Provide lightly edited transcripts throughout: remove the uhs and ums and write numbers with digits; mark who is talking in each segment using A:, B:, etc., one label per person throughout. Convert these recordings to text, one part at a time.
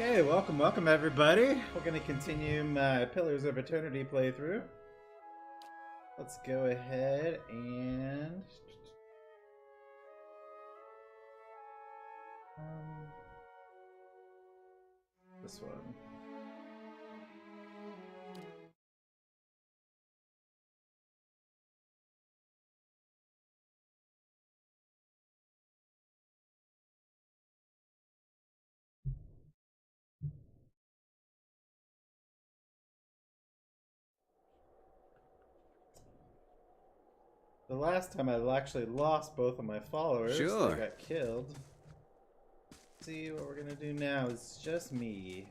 A: Okay, welcome everybody. We're going to continue my Pillars of Eternity playthrough. Let's go ahead and... this one. The last time I actually lost both of my followers.
B: Sure.
A: They got killed. Let's see what we're gonna do now. It's just me.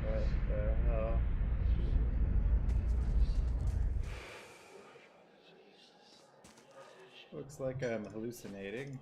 A: What the hell? Looks like I'm hallucinating.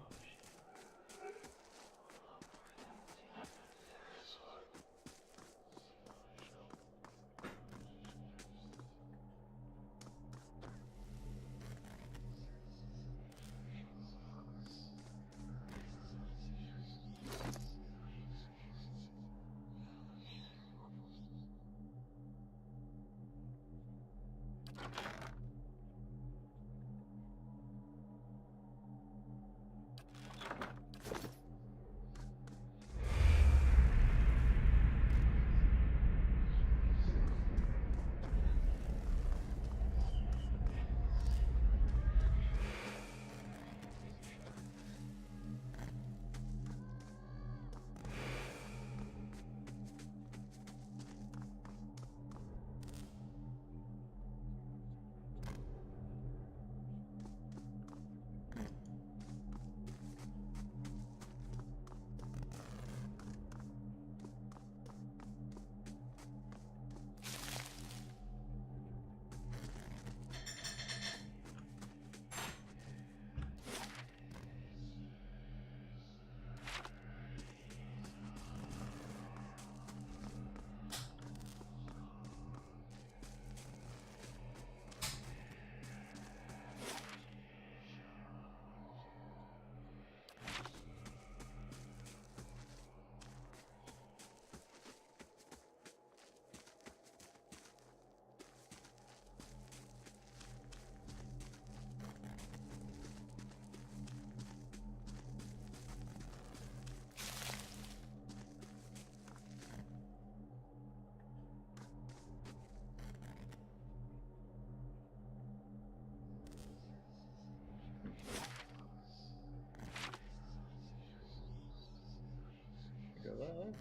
A: Go that way.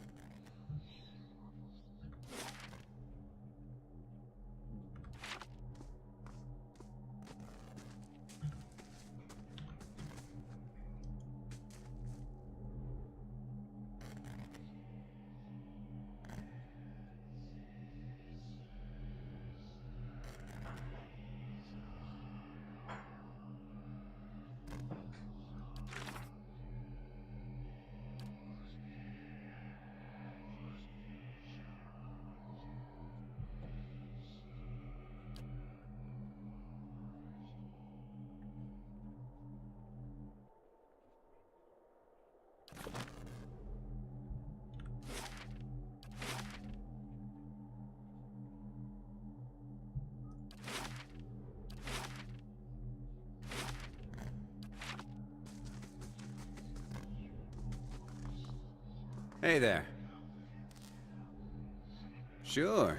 B: Hey there. Sure.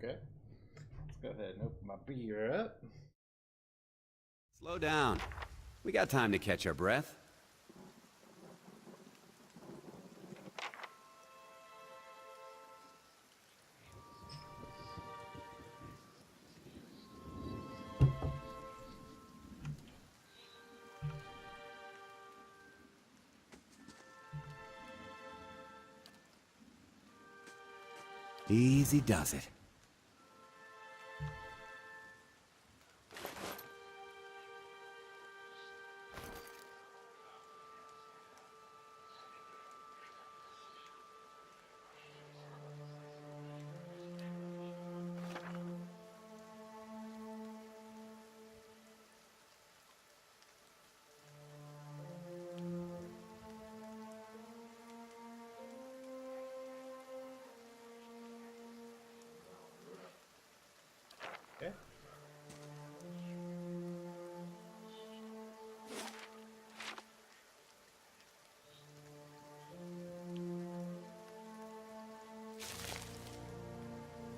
A: Okay. Let's go ahead and open my beer up.
B: Slow down. We got time to catch our breath. Easy does it.
A: Okay.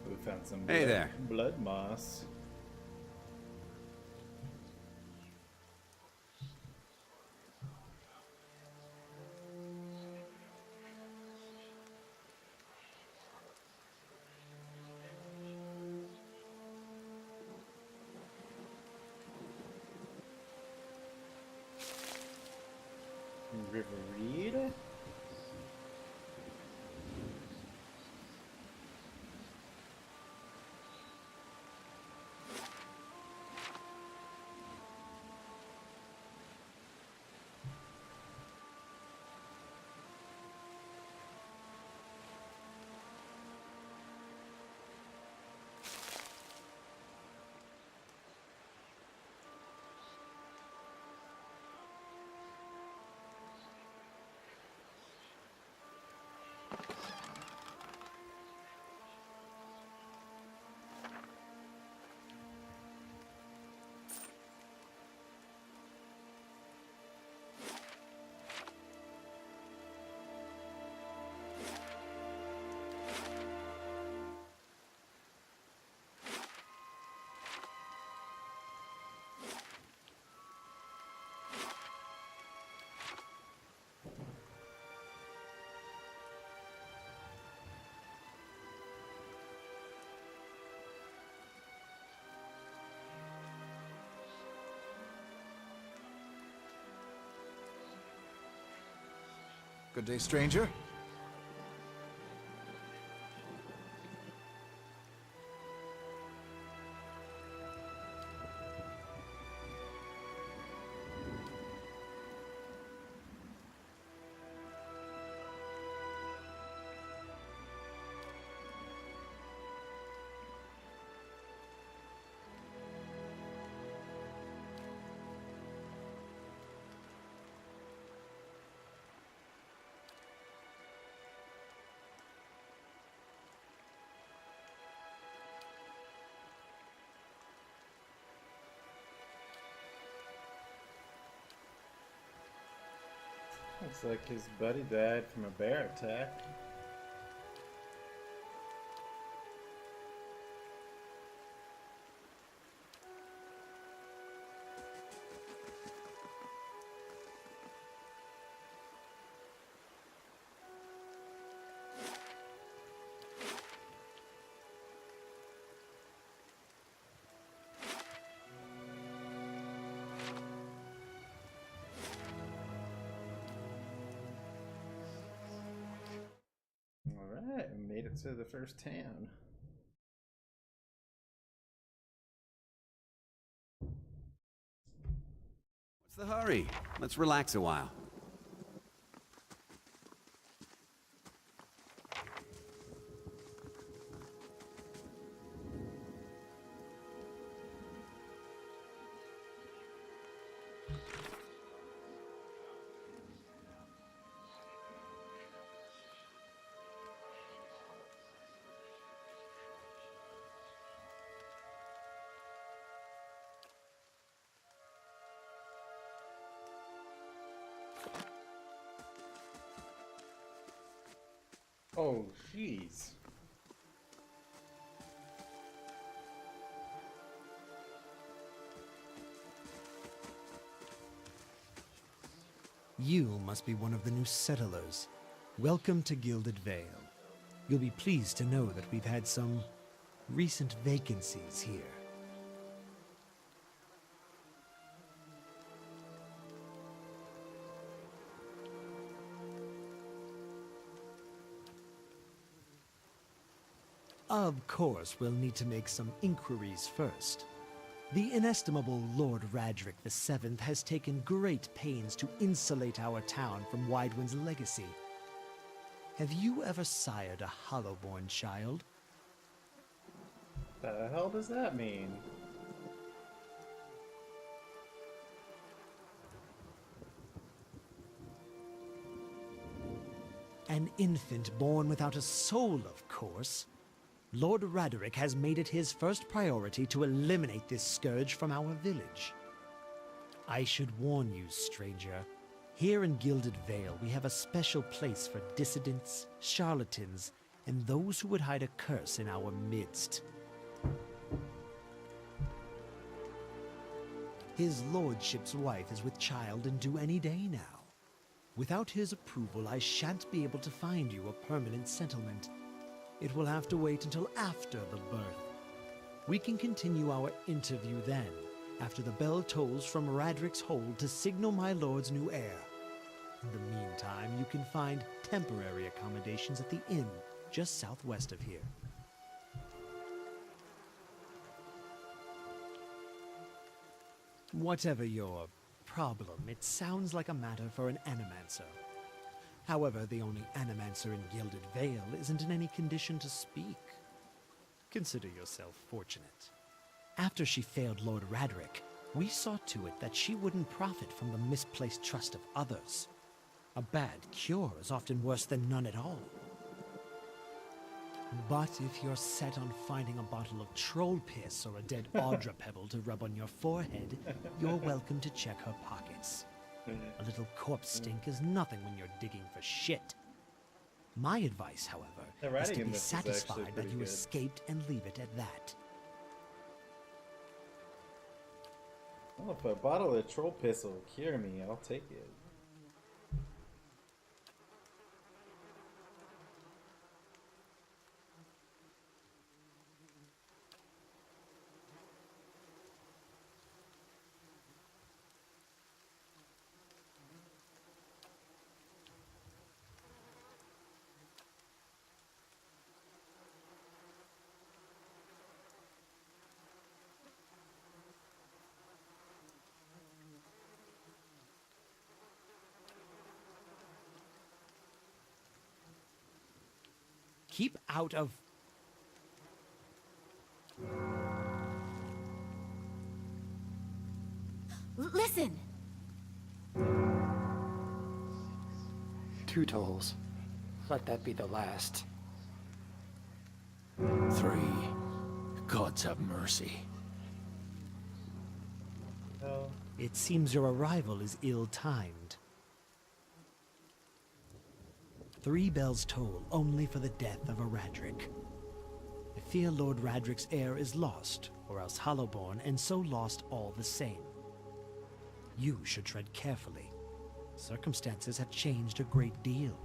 A: We found some
B: Hey there.
A: blood moss. River Reed.
C: Good day, stranger.
A: Looks like his buddy died from a bear attack. Alright, we made it to the first town.
B: What's the hurry? Let's relax a while.
A: Oh, jeez.
D: You must be one of the new settlers. Welcome to Gilded Vale. You'll be pleased to know that we've had some recent vacancies here. Of course, we'll need to make some inquiries first. The inestimable Lord Radric VII has taken great pains to insulate our town from Widewind's legacy. Have you ever sired a Hollowborn child?
A: The hell does that mean?
D: An infant born without a soul, of course. Lord Raderick has made it his first priority to eliminate this scourge from our village. I should warn you, stranger. Here in Gilded Vale, we have a special place for dissidents, charlatans, and those who would hide a curse in our midst. His lordship's wife is with child and due any day now. Without his approval, I shan't be able to find you a permanent settlement. It will have to wait until after the birth. We can continue our interview then, after the bell tolls from Radric's hold to signal my lord's new heir. In the meantime, you can find temporary accommodations at the inn just southwest of here. Whatever your problem, it sounds like a matter for an animancer. However, the only animancer in Gilded Vale isn't in any condition to speak. Consider yourself fortunate. After she failed Lord Radric, we saw to it that she wouldn't profit from the misplaced trust of others. A bad cure is often worse than none at all. But if you're set on finding a bottle of troll piss or a dead Audra pebble to rub on your forehead, you're welcome to check her pockets. A little corpse stink is nothing when you're digging for shit. My advice, however, is to be satisfied that you escaped and leave it at that.
A: Well, if a bottle of troll piss will cure me, I'll take it.
D: Keep out of...
E: Listen!
F: 2 tolls. Let that be the last.
G: 3. Gods have mercy.
A: Oh.
D: It seems your arrival is ill-timed. 3 bells toll only for the death of a Radric. I fear Lord Radric's heir is lost, or else Hollowborn, and so lost all the same. You should tread carefully. Circumstances have changed a great deal.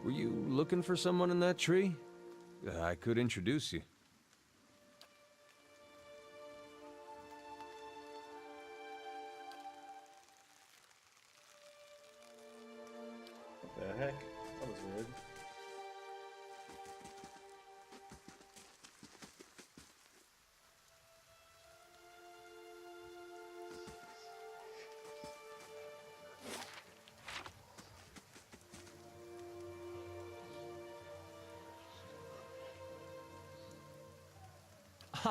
G: Were you looking for someone in that tree? I could introduce you.
A: What the heck? That was weird.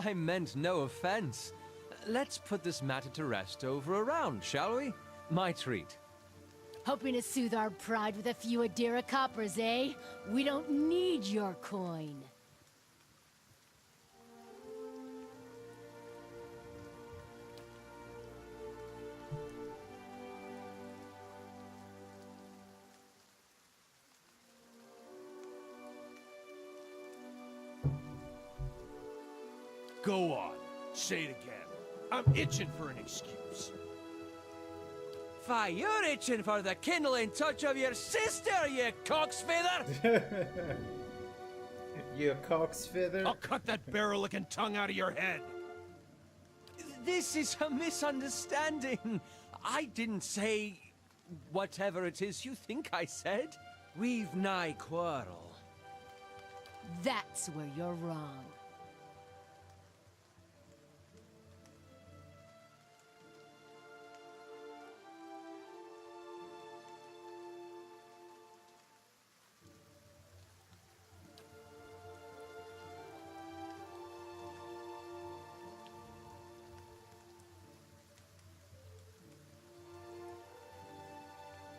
G: I meant no offense. Let's put this matter to rest over a round, shall we? My treat.
E: Hoping to soothe our pride with a few Adira coppers, eh? We don't need your coin.
H: Go on. Say it again. I'm itching for an excuse.
G: Fie, you're itching for the kindling touch of your sister, you cocksfeather!
A: You cocksfeather?
H: I'll cut that barrel-licking tongue out of your head.
G: This is a misunderstanding. I didn't say whatever it is you think I said. We've nigh quarrel.
E: That's where you're wrong.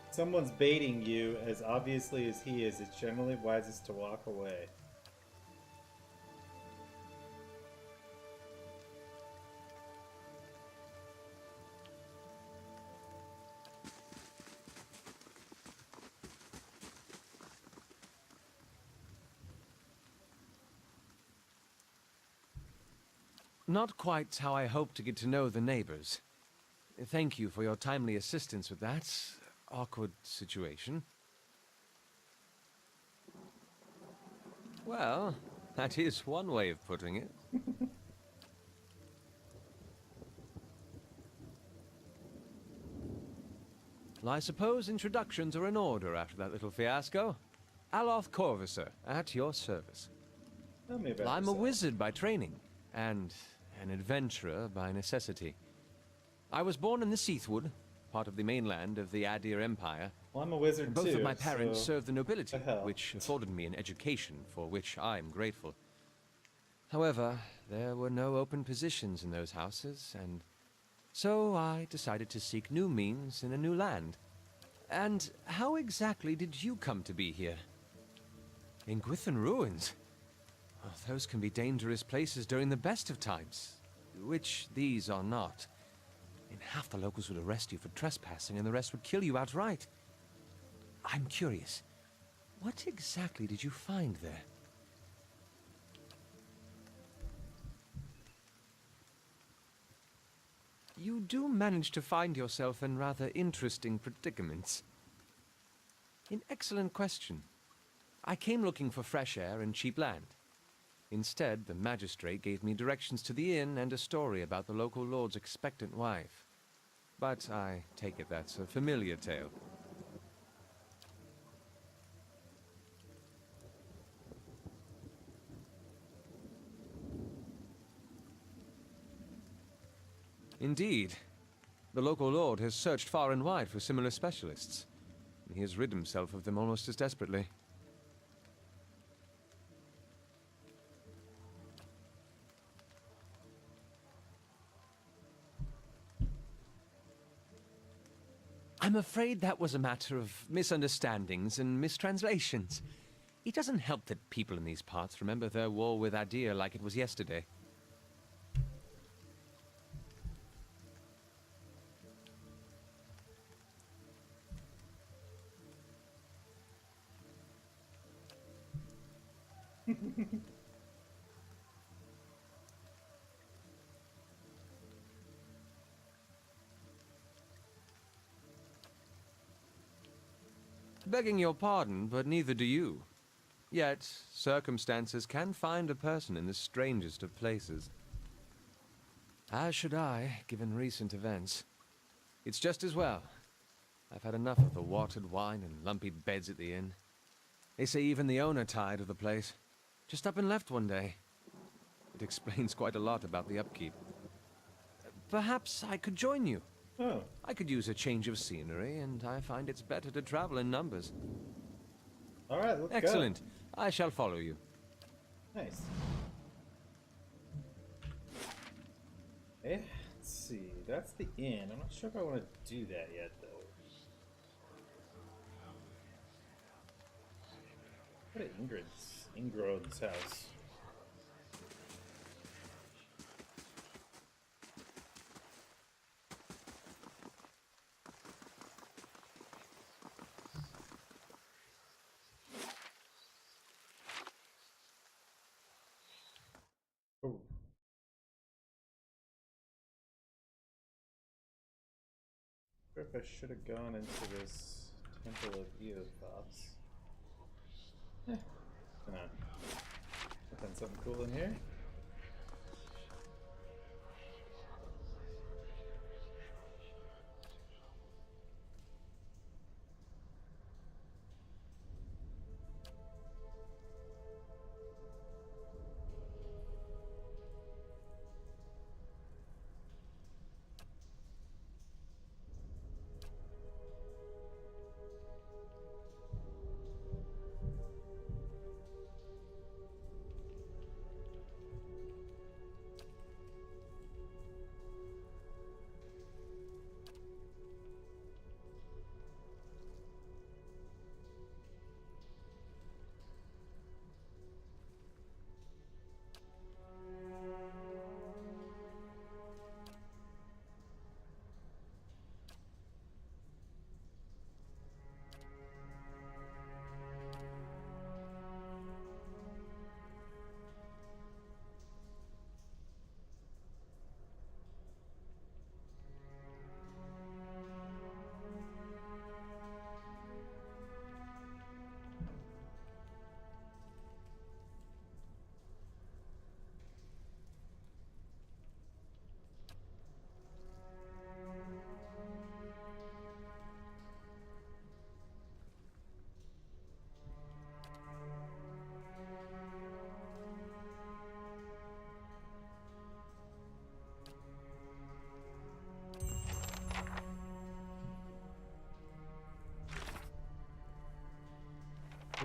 A: Someone's baiting you as obviously as he is. It's generally wisest to walk away.
G: Not quite how I hoped to get to know the neighbors. Thank you for your timely assistance with that awkward situation. Well, that is one way of putting it. Well, I suppose introductions are in order after that little fiasco. Aloth Corvusser, at your service.
A: Tell me about
G: I'm a
A: yourself.
G: wizard by training, and an adventurer by necessity. I was born in the Seathwood, part of the mainland of the Adir Empire.
A: Well, I'm a wizard
G: Both
A: too.
G: of my parents
A: so
G: served the nobility,
A: the hell?
G: which afforded me an education for which I'm grateful. However, there were no open positions in those houses, and so I decided to seek new means in a new land. And how exactly did you come to be here? In Gwithan Ruins? Oh, those can be dangerous places during the best of times, which these are not. And half the locals would arrest you for trespassing, and the rest would kill you outright. I'm curious, what exactly did you find there? You do manage to find yourself in rather interesting predicaments. An excellent question. I came looking for fresh air and cheap land. Instead, the magistrate gave me directions to the inn and a story about the local lord's expectant wife. But I take it that's a familiar tale. Indeed. The local lord has searched far and wide for similar specialists. He has rid himself of them almost as desperately. I'm afraid that was a matter of misunderstandings and mistranslations. It doesn't help that people in these parts remember their war with Adir like it was yesterday. Begging your pardon, but neither do you. Yet, circumstances can find a person in the strangest of places. As should I, given recent events. It's just as well. I've had enough of the watered wine and lumpy beds at the inn. They say even the owner tired of the place. Just up and left one day. It explains quite a lot about the upkeep. Perhaps I could join you.
A: Oh,
G: I could use a change of scenery, and I find it's better to travel in numbers.
A: all right, let's
G: Excellent. I shall follow you.
A: go. Nice. Okay, let's see. That's the inn. I'm not sure if I want to do that yet, though. What is Ingrod's house? Oh. I wonder if I should have gone into this Temple of Eothas. Come on. Find something cool in here.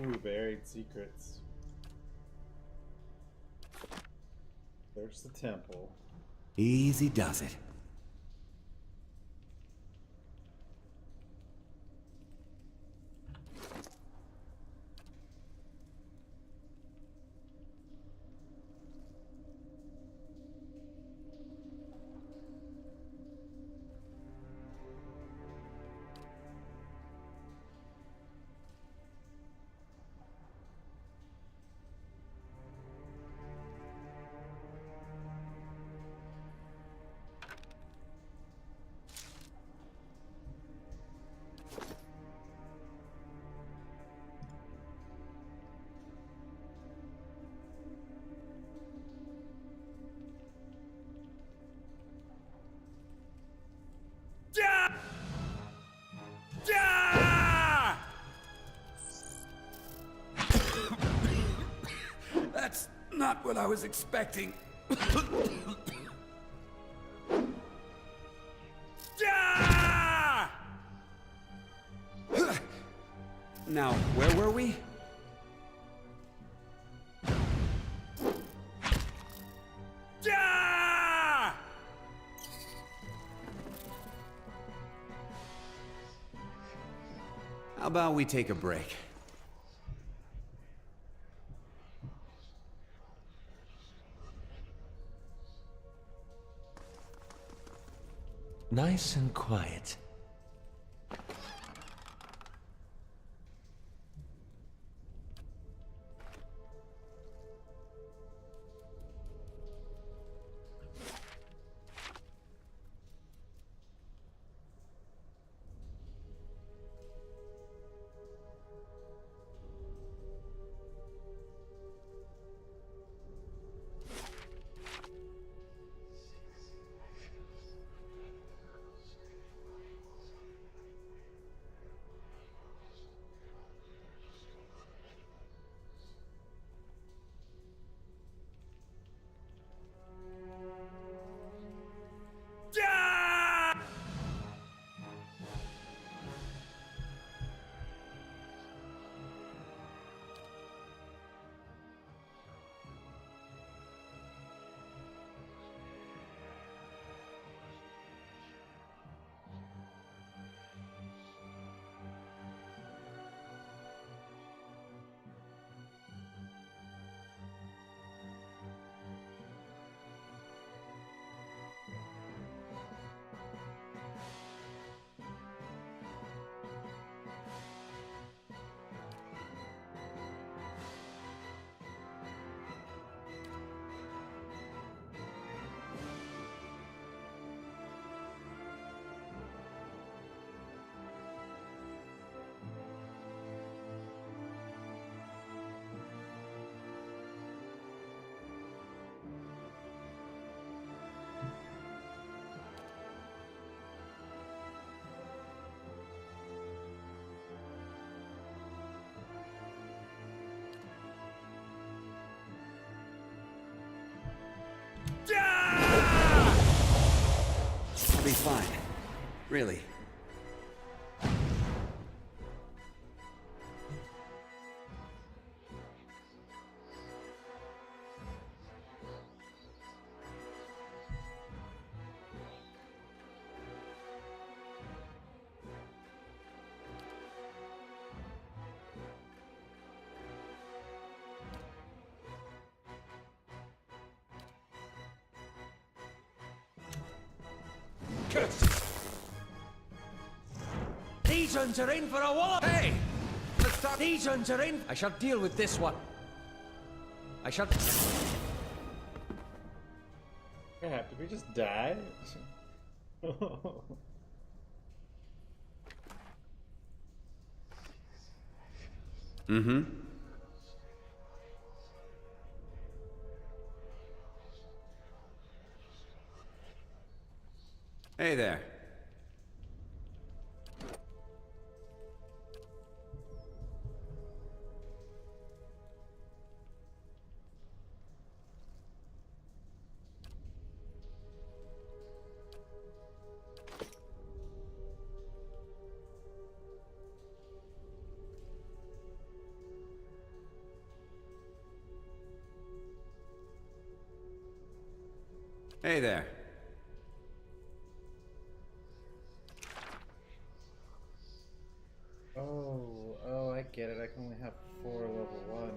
A: Ooh, buried secrets. There's the temple.
B: Easy does it. That's not what I was expecting. Now, where were we? How about we take a break?
G: Nice and quiet.
B: be fine. Really.
H: These uns are in for a wallop!
G: Hey! Let's stop.
H: These uns are in.
G: I shall deal with this one. I shall...
A: Crap, did we just die?
B: Mm-hmm. Hey there. Hey there.
A: Oh, I get it. I can only have 4 level 1.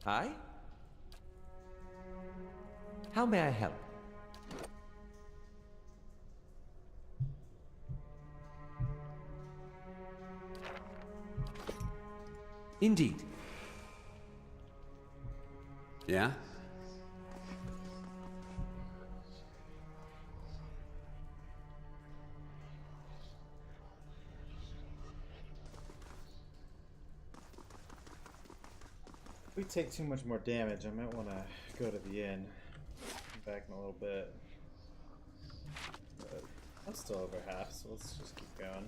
G: Hi? How may I help? Indeed.
B: Yeah?
A: If we take too much more damage, I might want to go to the inn. Come back in a little bit. But I'm still over half, so let's just keep going.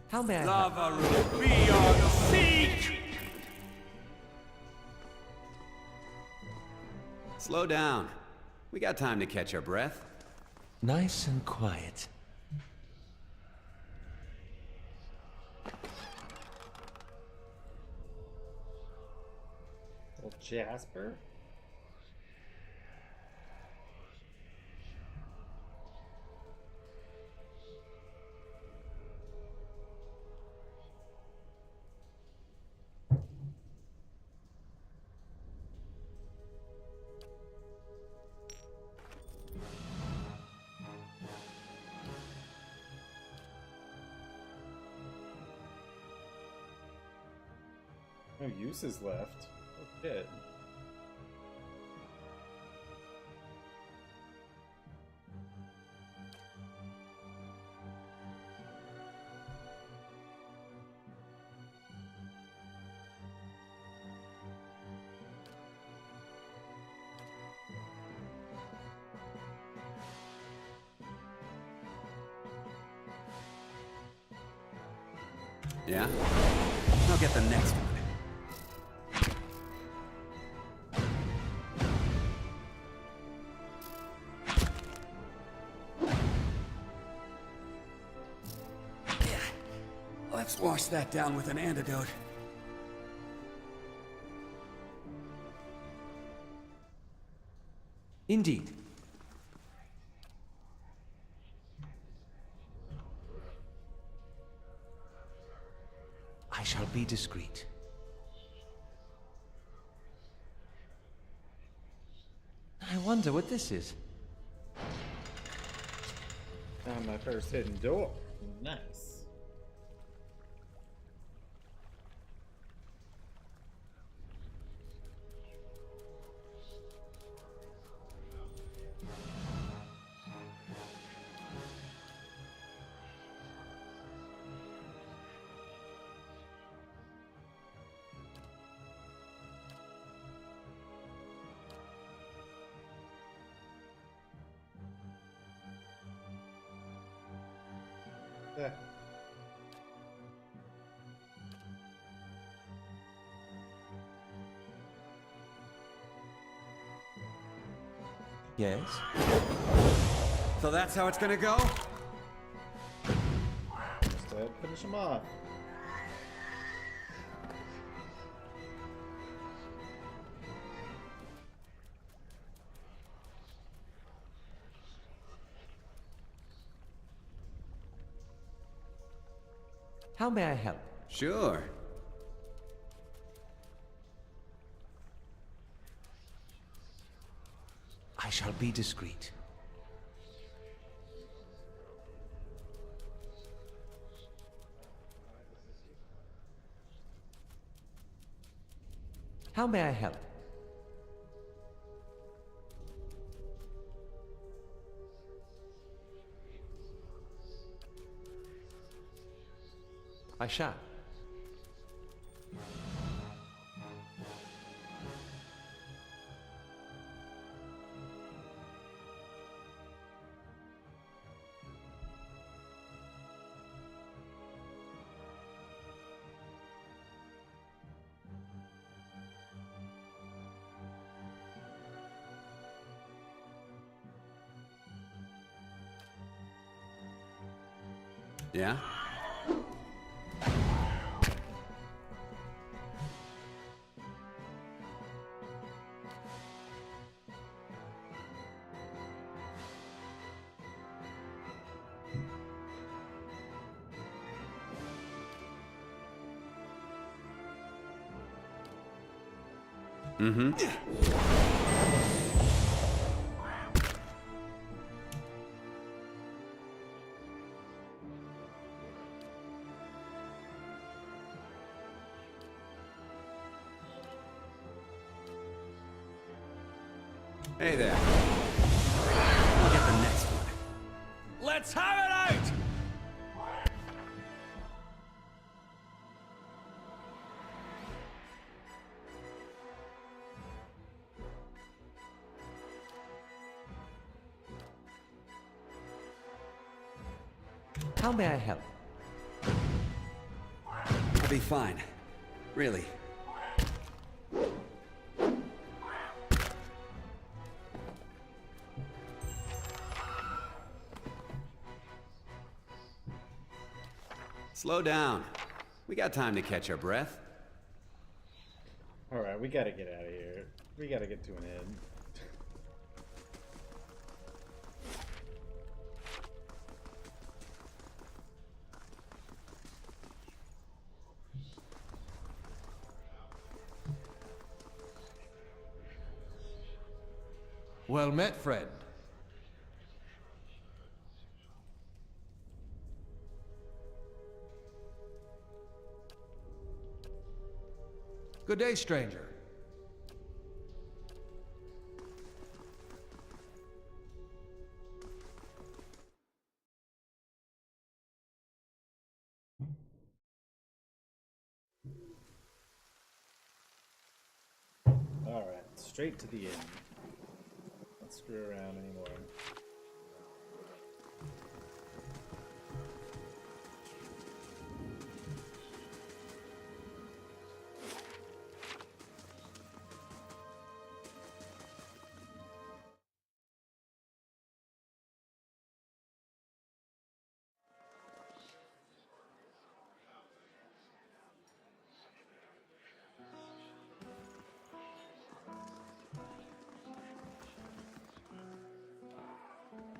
G: How may I help?
H: Lavaru, be on seek!
B: Slow down. We got time to catch our breath.
G: Nice and quiet.
A: Old Jasper? No uses left. Oh shit.
B: Yeah? I'll get the next one. Let's wash that down with an antidote.
G: Indeed. I shall be discreet. wonder what this is.
A: Found my first hidden door. Nice. Yeah.
G: Yes?
B: So that's how it's gonna go?
A: Just finish him off.
G: How may I help?
B: Sure.
G: I shall be discreet. How may I help? I shall.
B: Yeah? Mm-hmm. Hey there. We'll get the next one.
H: Let's have it out!
G: How may I help?
B: I'll be fine. Really. Slow down. We got time to catch our breath.
A: Alright, we gotta get out of here. We gotta get to an end.
H: Well met, friend. Good day, stranger.
A: Alright, straight to the end. Not screw around anymore.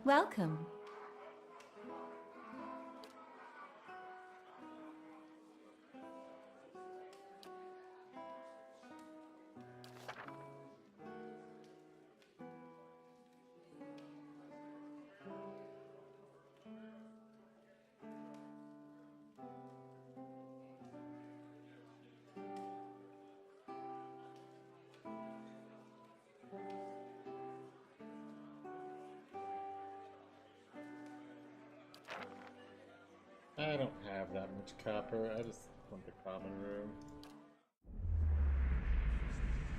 I: Welcome.
A: I don't have that much copper. I just want the common room.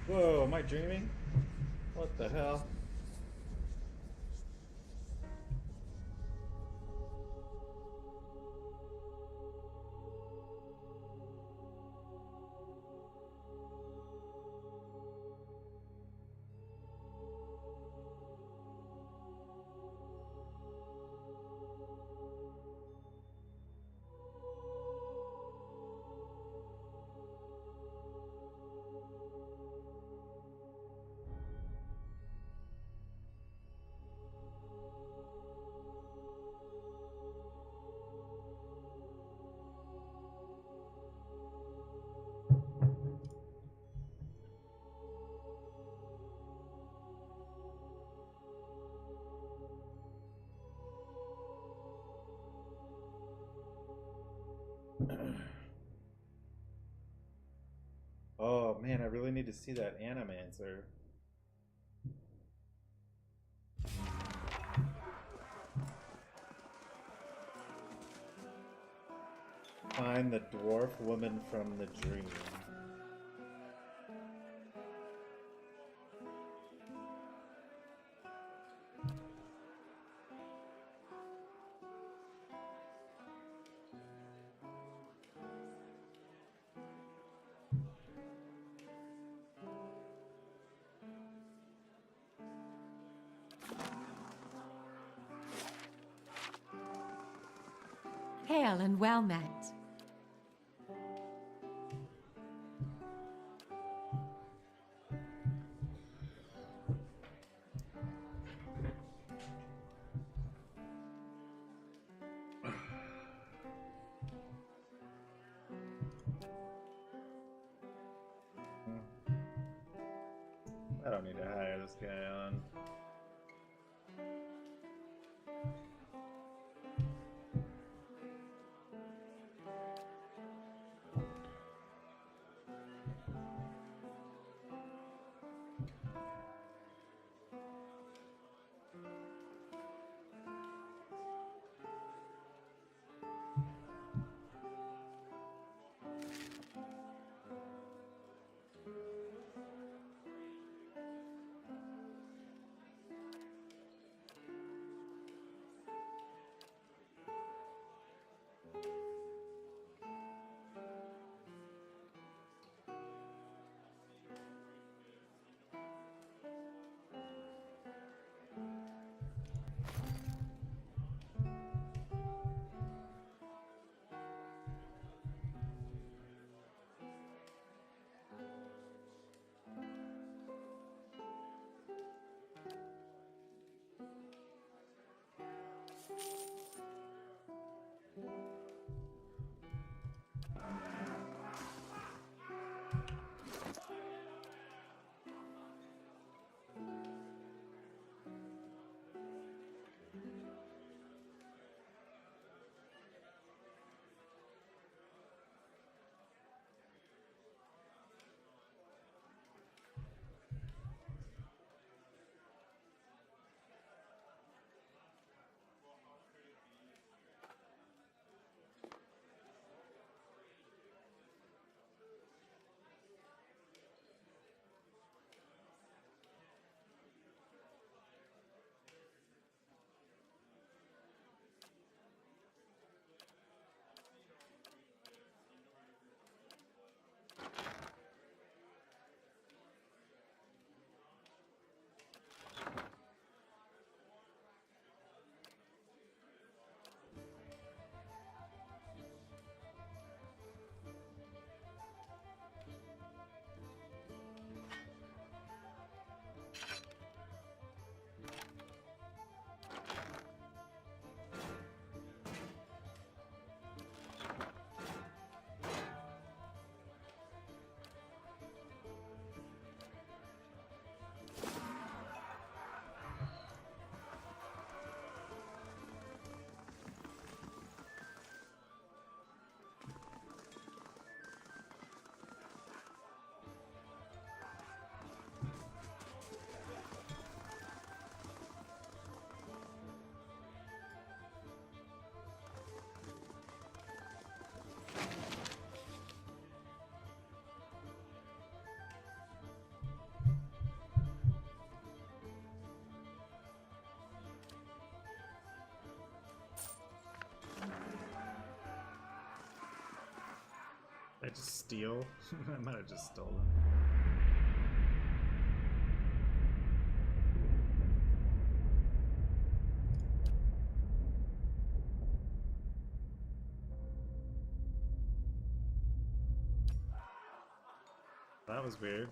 A: Whoa, am I dreaming? What the hell? Oh man, I really need to see that Animancer. Find the dwarf woman from the dream.
I: Hail and well met.
A: I don't need to hire this guy on. steal? I might have just stolen. That was weird.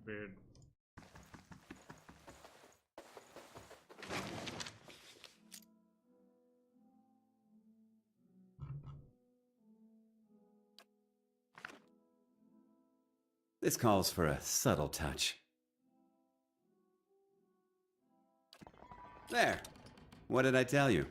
A: Weird.
B: This calls for a subtle touch. There! What did I tell you?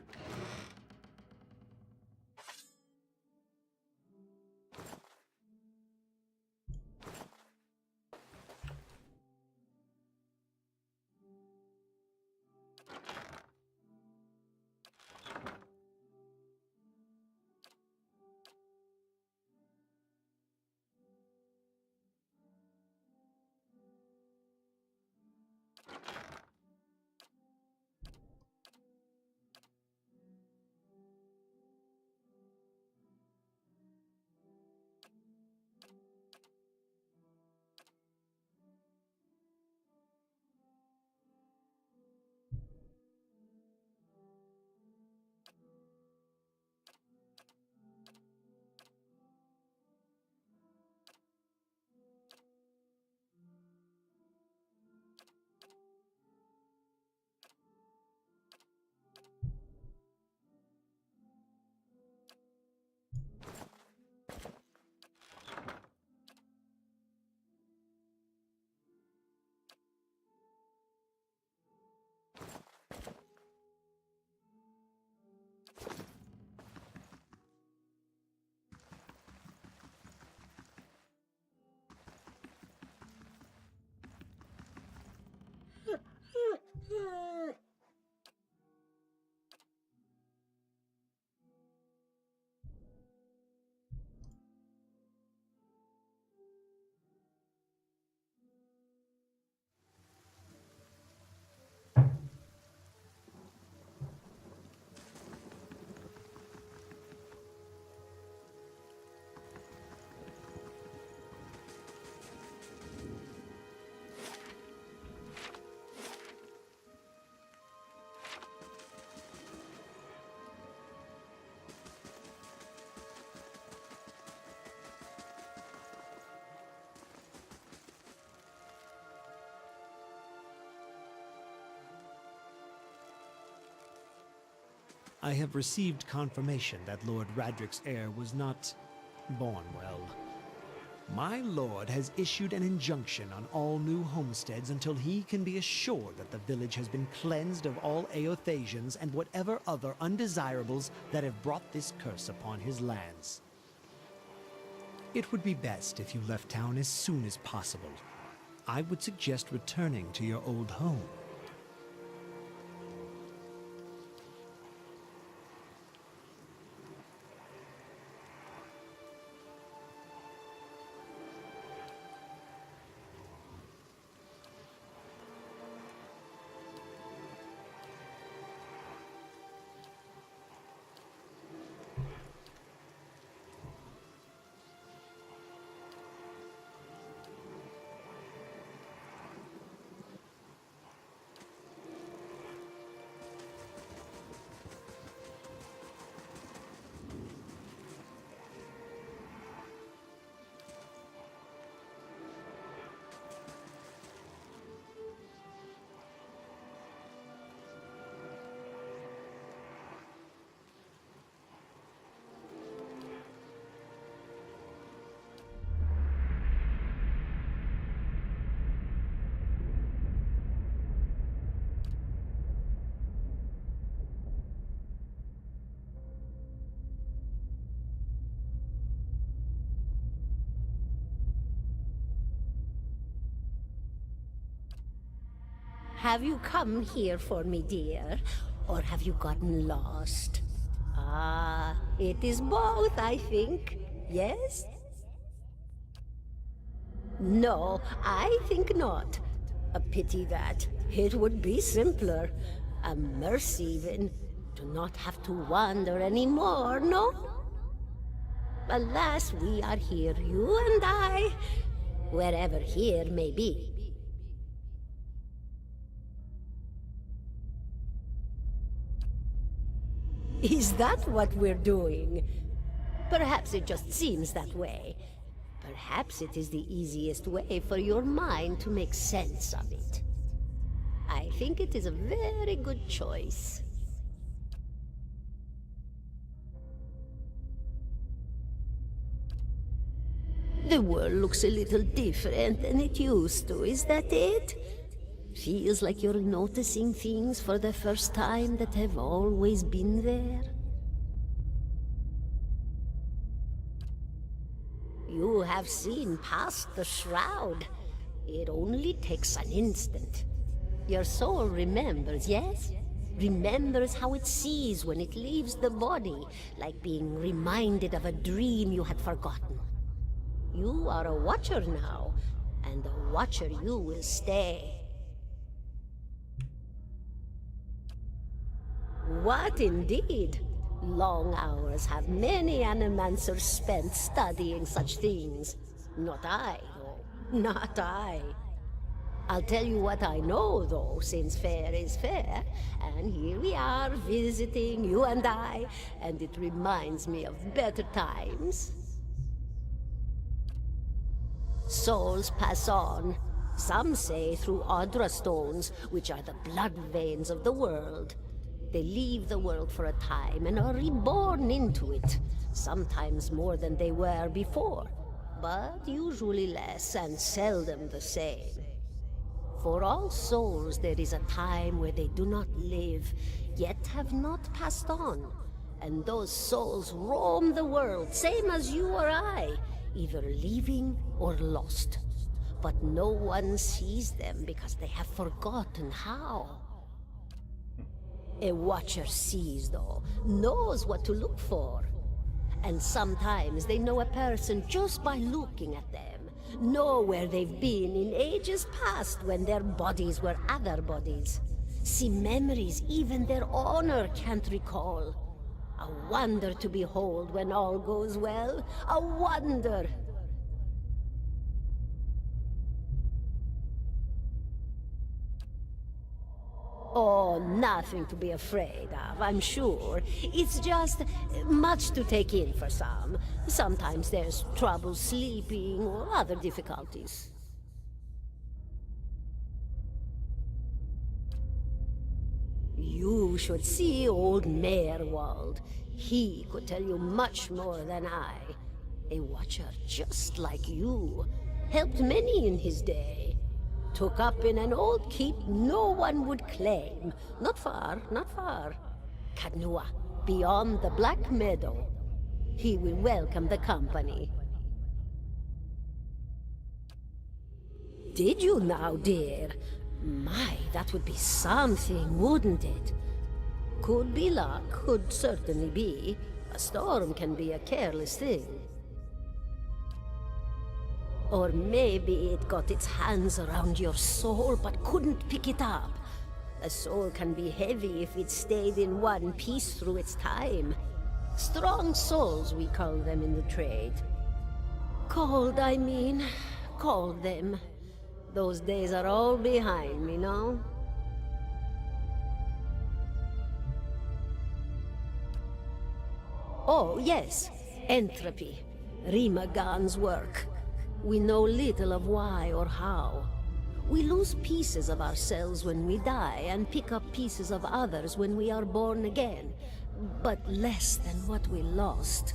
D: I have received confirmation that Lord Radric's heir was not born well. My lord has issued an injunction on all new homesteads until he can be assured that the village has been cleansed of all Eothasians and whatever other undesirables that have brought this curse upon his lands. It would be best if you left town as soon as possible. I would suggest returning to your old home.
J: Have you come here for me, dear? Or have you gotten lost? Ah, it is both, I think. Yes? No, I think not. A pity that. It would be simpler. A mercy, even. To not have to wander anymore, no? Alas, we are here, you and I. Wherever here may be. Is that what we're doing? Perhaps it just seems that way. Perhaps it is the easiest way for your mind to make sense of it. I think it is a very good choice. The world looks a little different than it used to, is that it? Feels like you're noticing things for the first time that have always been there. You have seen past the shroud. It only takes an instant. Your soul remembers, yes? Remembers how it sees when it leaves the body, like being reminded of a dream you had forgotten. You are a watcher now, and a watcher you will stay. What indeed? Long hours have many animancers spent studying such things. Not I, though. Not I. I'll tell you what I know, though, since fair is fair, and here we are visiting, you and I, and it reminds me of better times. Souls pass on. Some say through Audra stones, which are the blood veins of the world. They leave the world for a time and are reborn into it, sometimes more than they were before, but usually less and seldom the same. For all souls there is a time where they do not live, yet have not passed on, and those souls roam the world, same as you or I, either living or lost. But no one sees them because they have forgotten how. A watcher sees, though, knows what to look for. And sometimes they know a person just by looking at them, know where they've been in ages past when their bodies were other bodies. See memories even their owner can't recall. A wonder to behold when all goes well, a wonder! Oh, nothing to be afraid of, I'm sure. It's just much to take in for some. Sometimes there's trouble sleeping or other difficulties. You should see old Merwald. He could tell you much more than I. A watcher just like you. Helped many in his day. Took up in an old keep no one would claim. Not far, not far. Kadnua, beyond the Black Meadow. He will welcome the company. Did you now, dear? My, that would be something, wouldn't it? Could be luck, could certainly be. A storm can be a careless thing. Or maybe it got its hands around your soul but couldn't pick it up. A soul can be heavy if it stayed in one piece through its time. Strong souls, we call them in the trade. Cold, I mean. Called them. Those days are all behind me, no? Oh, yes. Entropy. Rimagan's work. We know little of why or how. We lose pieces of ourselves when we die, and pick up pieces of others when we are born again, but less than what we lost.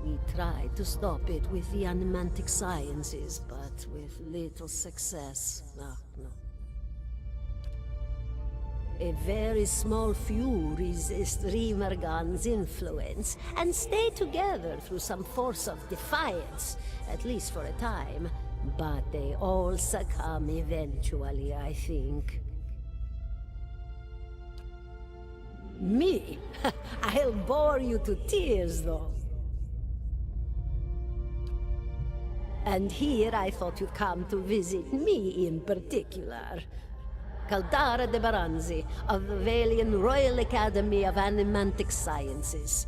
J: We tried to stop it with the animantic sciences, but with little success. No. A very small few resist Rimergan's influence and stay together through some force of defiance, at least for a time. But they all succumb eventually, I think. Me? I'll bore you to tears, though. And here I thought you'd come to visit me in particular. Caldara de Baranzi, of the Valian Royal Academy of Animantic Sciences.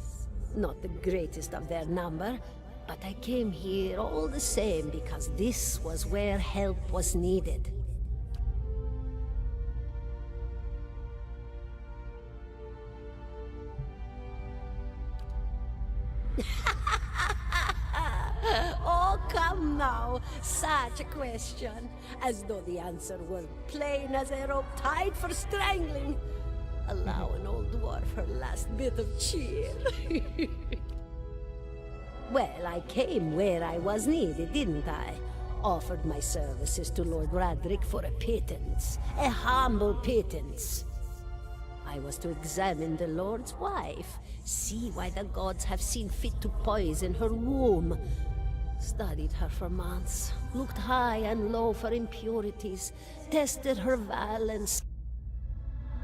J: Not the greatest of their number, but I came here all the same because this was where help was needed. Oh, come now. Such a question. As though the answer were plain as a rope tied for strangling. Allow an old dwarf her last bit of cheer. Well, I came where I was needed, didn't I? Offered my services to Lord Radric for a pittance. A humble pittance. I was to examine the Lord's wife, see why the gods have seen fit to poison her womb. Studied her for months, looked high and low for impurities, tested her valence.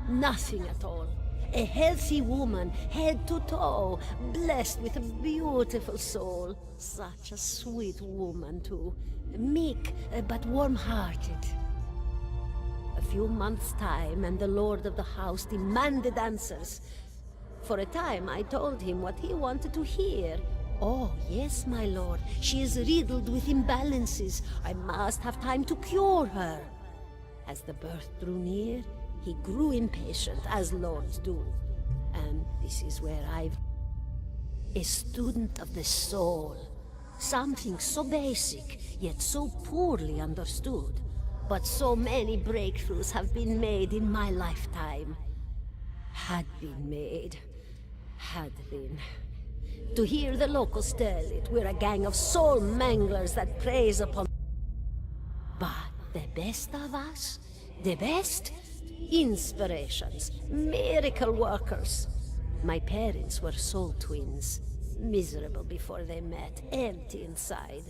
J: Nothing at all. A healthy woman, head to toe, blessed with a beautiful soul. Such a sweet woman, too. Meek, but warm-hearted. A few months' time, and the lord of the house demanded answers. For a time, I told him what he wanted to hear. Oh, yes, my lord. She is riddled with imbalances. I must have time to cure her. As the birth drew near, he grew impatient, as lords do. And this is where a student of the soul. Something so basic, yet so poorly understood. But so many breakthroughs have been made in my lifetime. Had been. To hear the locals tell it, we're a gang of soul manglers that preys upon... But the best of us? The best? Inspirations, miracle workers. My parents were soul twins, miserable before they met, empty inside.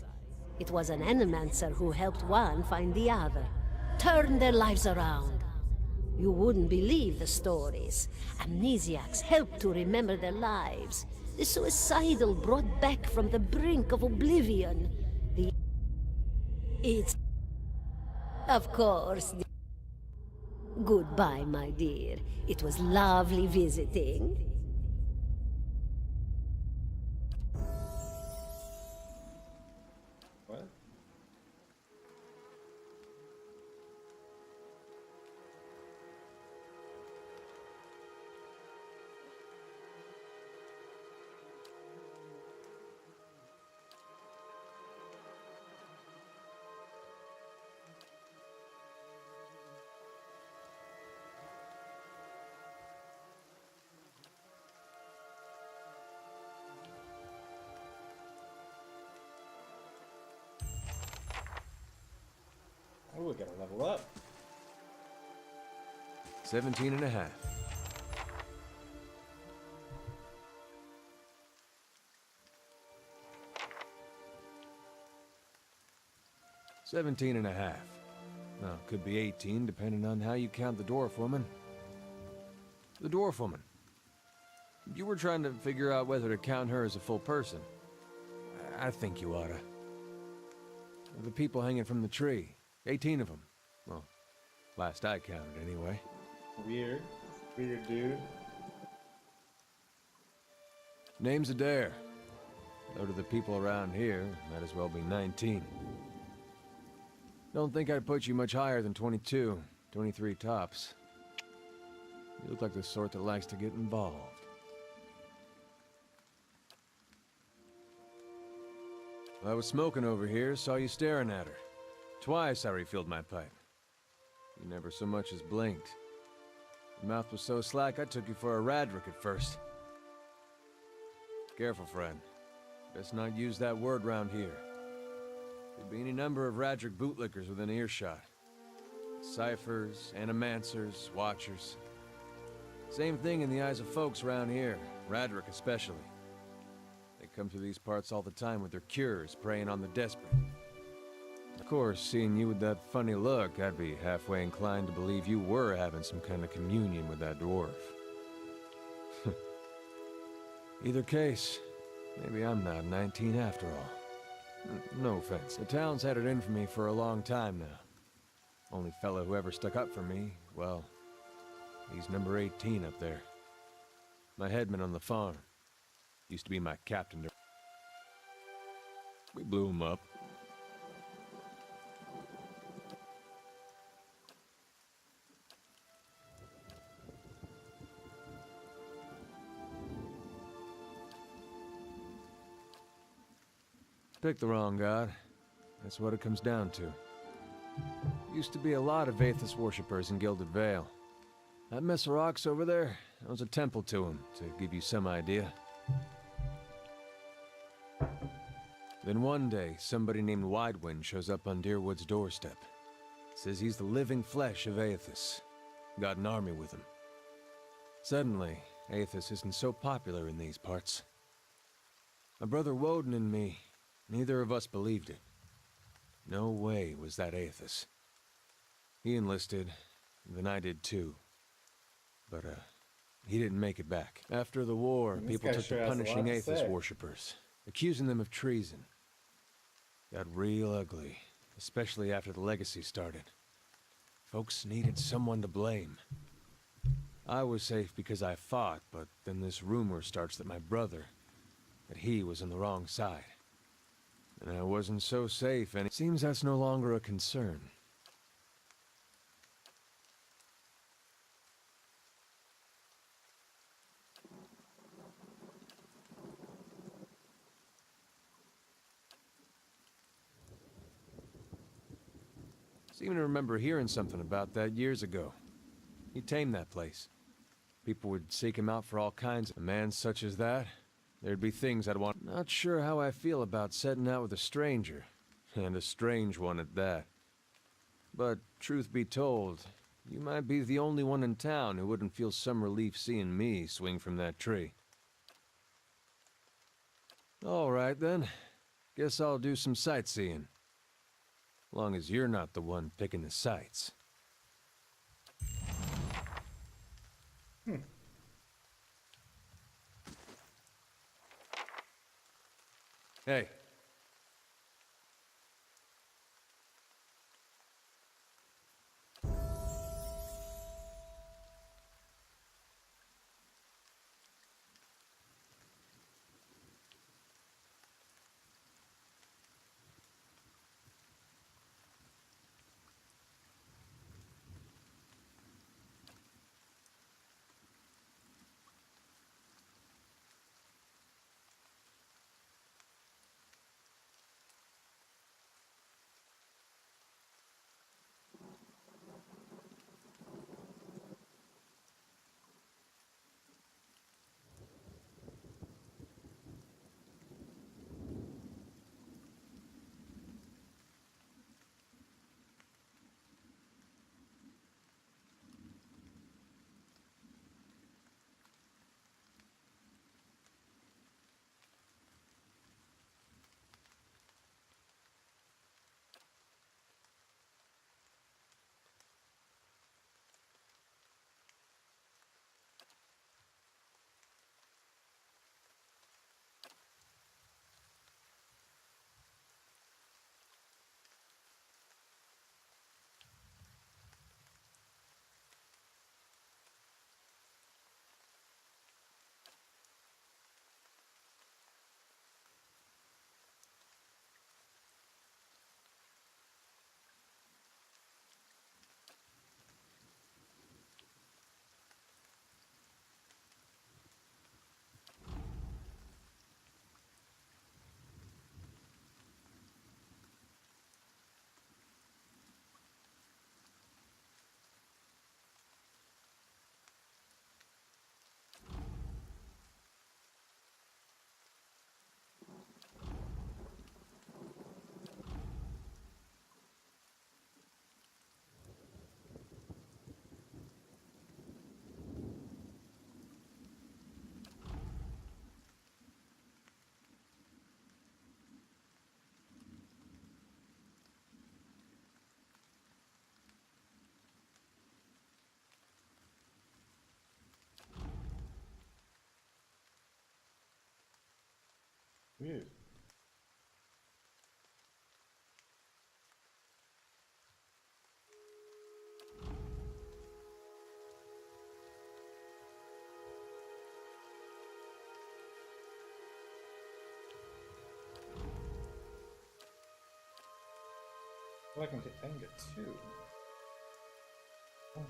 J: It was an animancer who helped one find the other, turned their lives around. You wouldn't believe the stories. Amnesiacs helped to remember their lives. The suicidal brought back from the brink of oblivion. It's... Of course... Goodbye, my dear. It was lovely visiting.
A: What? Oh, we gotta level up.
G: 17 and a half. Well, could be 18, depending on how you count the dwarf woman. The dwarf woman. You were trying to figure out whether to count her as a full person. I think you oughta. The people hanging from the tree. 18 of them. Well, last I counted, anyway.
A: Weird. Weird dude.
G: Name's Adair. Though to the people around here, might as well be 19. Don't think I'd put you much higher than 22, 23 tops. You look like the sort that likes to get involved. I was smoking over here, saw you staring at her. Twice I refilled my pipe. You never so much as blinked. Your mouth was so slack I took you for a Radric at first. Careful, friend. Best not use that word round here. There'd be any number of Radric bootlickers within earshot. Ciphers, animancers, watchers. Same thing in the eyes of folks around here, Radric especially. They come through these parts all the time with their cures, preying on the desperate. Of course, seeing you with that funny look, I'd be halfway inclined to believe you were having some kind of communion with that dwarf. Either case, maybe I'm not 19 after all. No offense. The town's had it in for me for a long time now. Only fellow who ever stuck up for me, well, he's number 18 up there. My headman on the farm. Used to be my captain. We blew him up. Picked the wrong god. That's what it comes down to. Used to be a lot of Aethys worshippers in Gilded Vale. That mess of rocks over there, that was a temple to him, to give you some idea. Then one day, somebody named Widewind shows up on Deerwood's doorstep. Says he's the living flesh of Aethys. Got an army with him. Suddenly, Aethys isn't so popular in these parts. My brother Woden and me, neither of us believed it. No way was that Aethys. He enlisted, then I did too. But, he didn't make it back. After the war, people took to punishing Aethys worshippers, accusing them of treason. Got real ugly, especially after the Legacy started. Folks needed someone to blame. I was safe because I fought, but then this rumor starts that my brother, that he was on the wrong side. And I wasn't so safe, and it seems that's no longer a concern. Seem to remember hearing something about that years ago. He tamed that place. People would seek him out for all kinds. A man such as that, there'd be things I'd want. Not sure how I feel about setting out with a stranger, and a strange one at that. But truth be told, you might be the only one in town who wouldn't feel some relief seeing me swing from that tree. All right then. Guess I'll do some sightseeing. Long as you're not the one picking the sights. Hey.
A: Weird. Well, I can get two. Oh.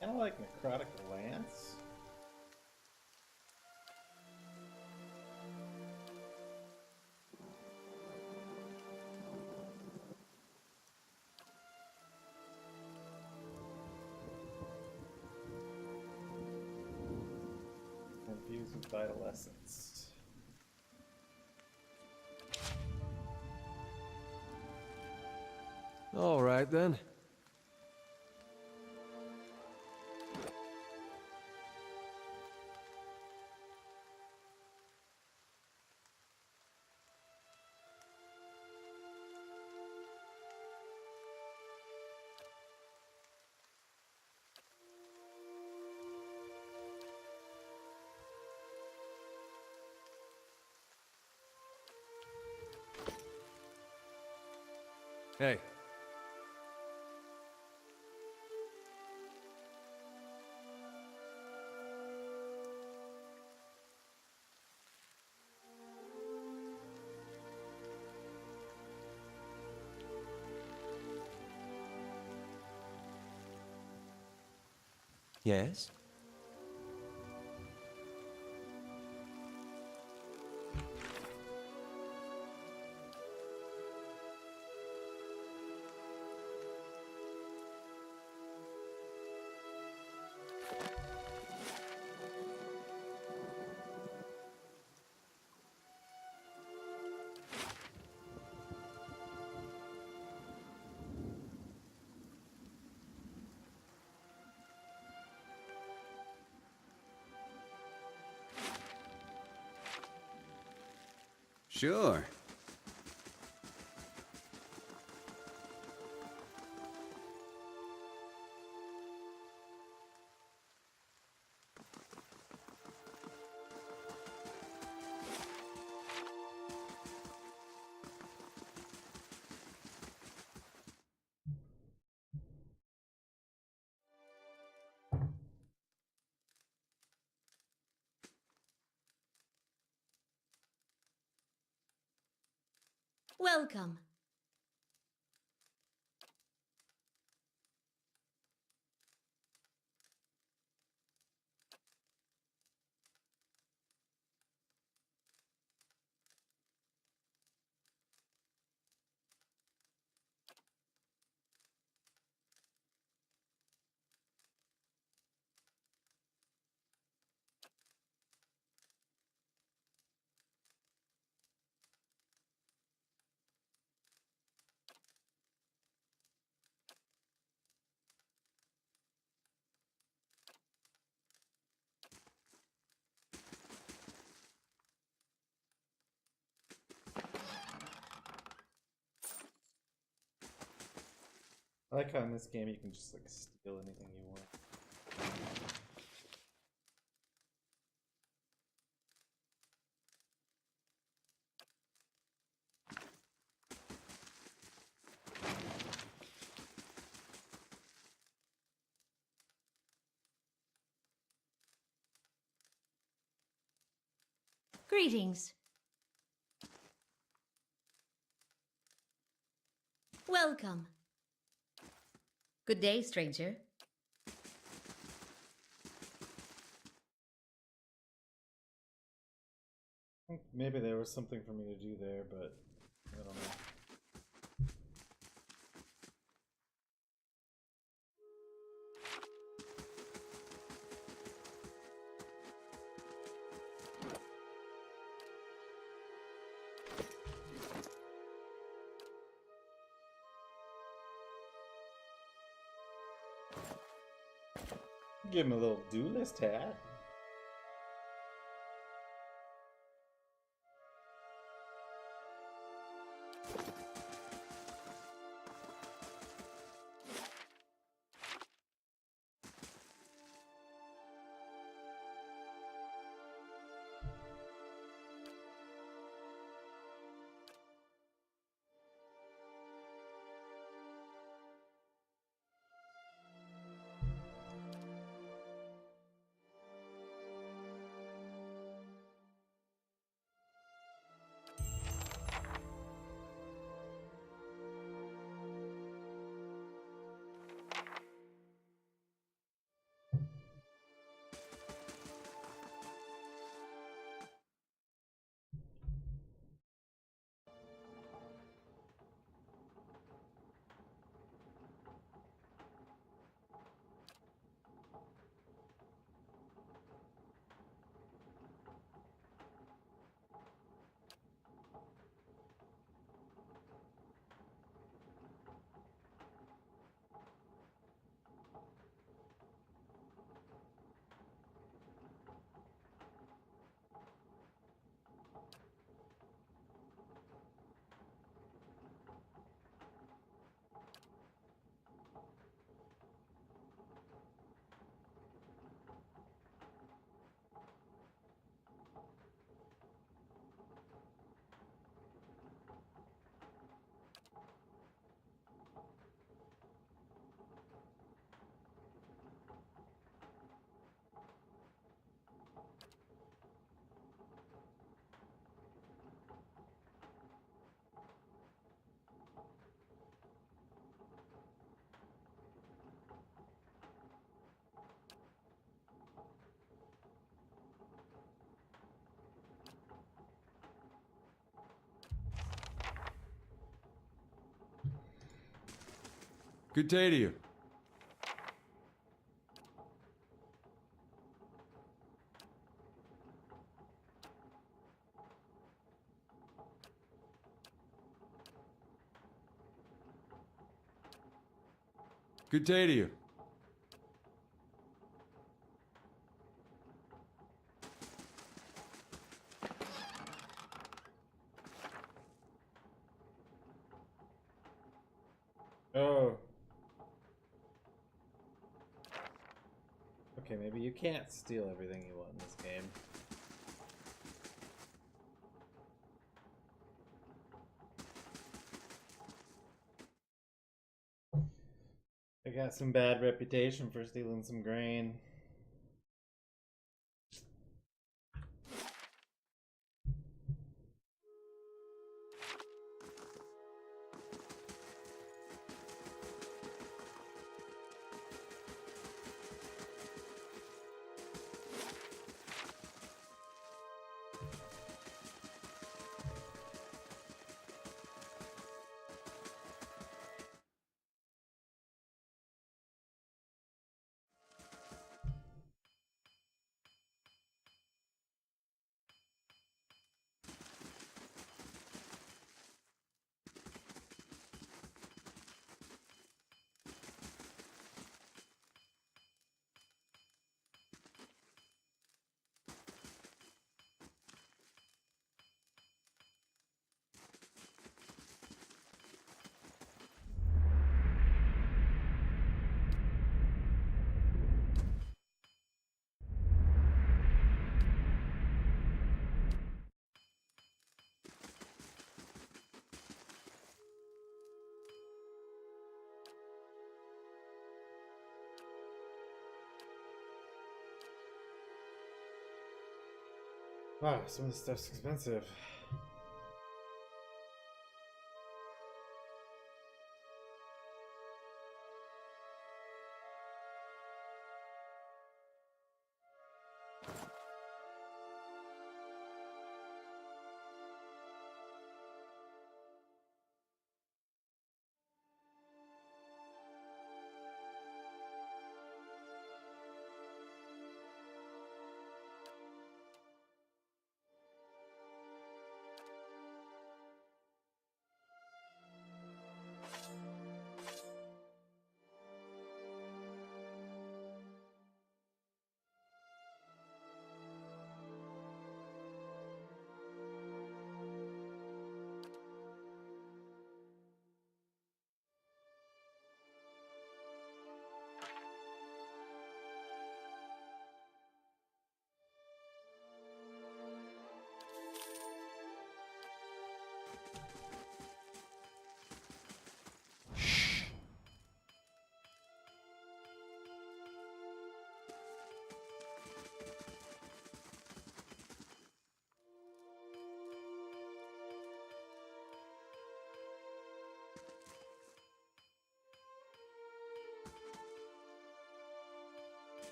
A: Kind of like Necrotic Lance. Confused with Vital Essence.
G: All right, then. Hey. Yes?
B: Sure.
J: Welcome.
A: I like how in this game you can just like steal anything you want.
J: Greetings. Welcome. Good day, stranger.
A: I think maybe there was something for me to do there, but I don't know. Give him a little duelist hat.
B: Good day to you. Good day to you.
A: Oh. Okay, maybe you can't steal everything you want in this game. I got some bad reputation for stealing some grain. Wow, some of this stuff's expensive.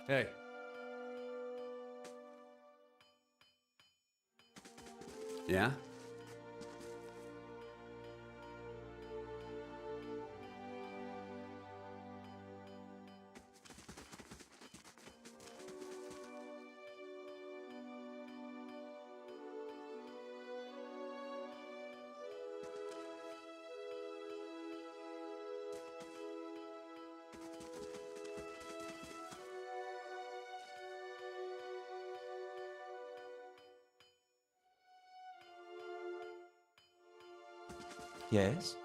G: Hey.
B: Yeah?
G: Yes?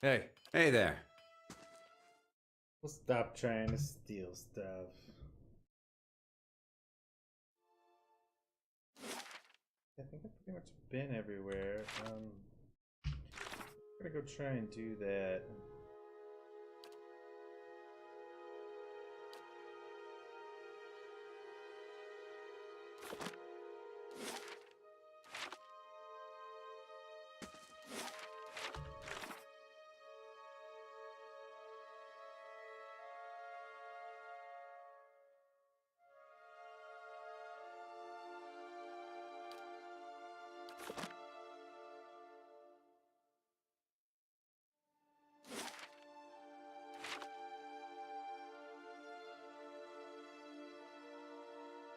G: Hey.
B: Hey there.
A: We'll stop trying to steal stuff. I think I've pretty much been everywhere. I'm gonna go try and do that.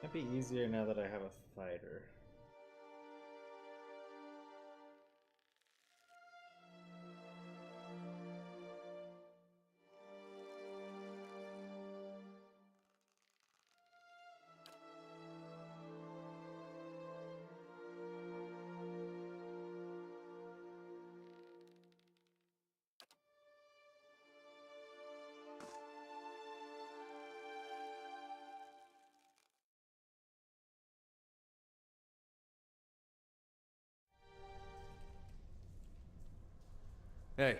A: Might be easier now that I have a fighter.
G: Hey.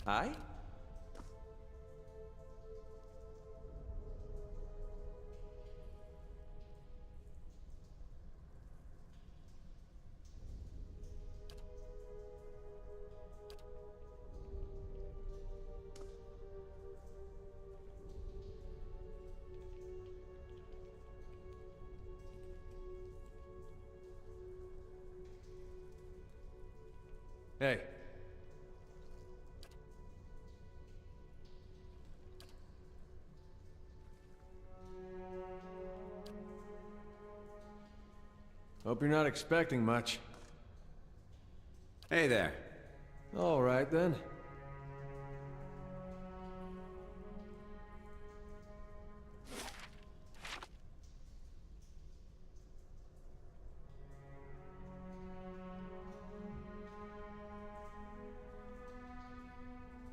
G: Hi? Hey. Hope you're not expecting much.
B: Hey there.
G: All right, then.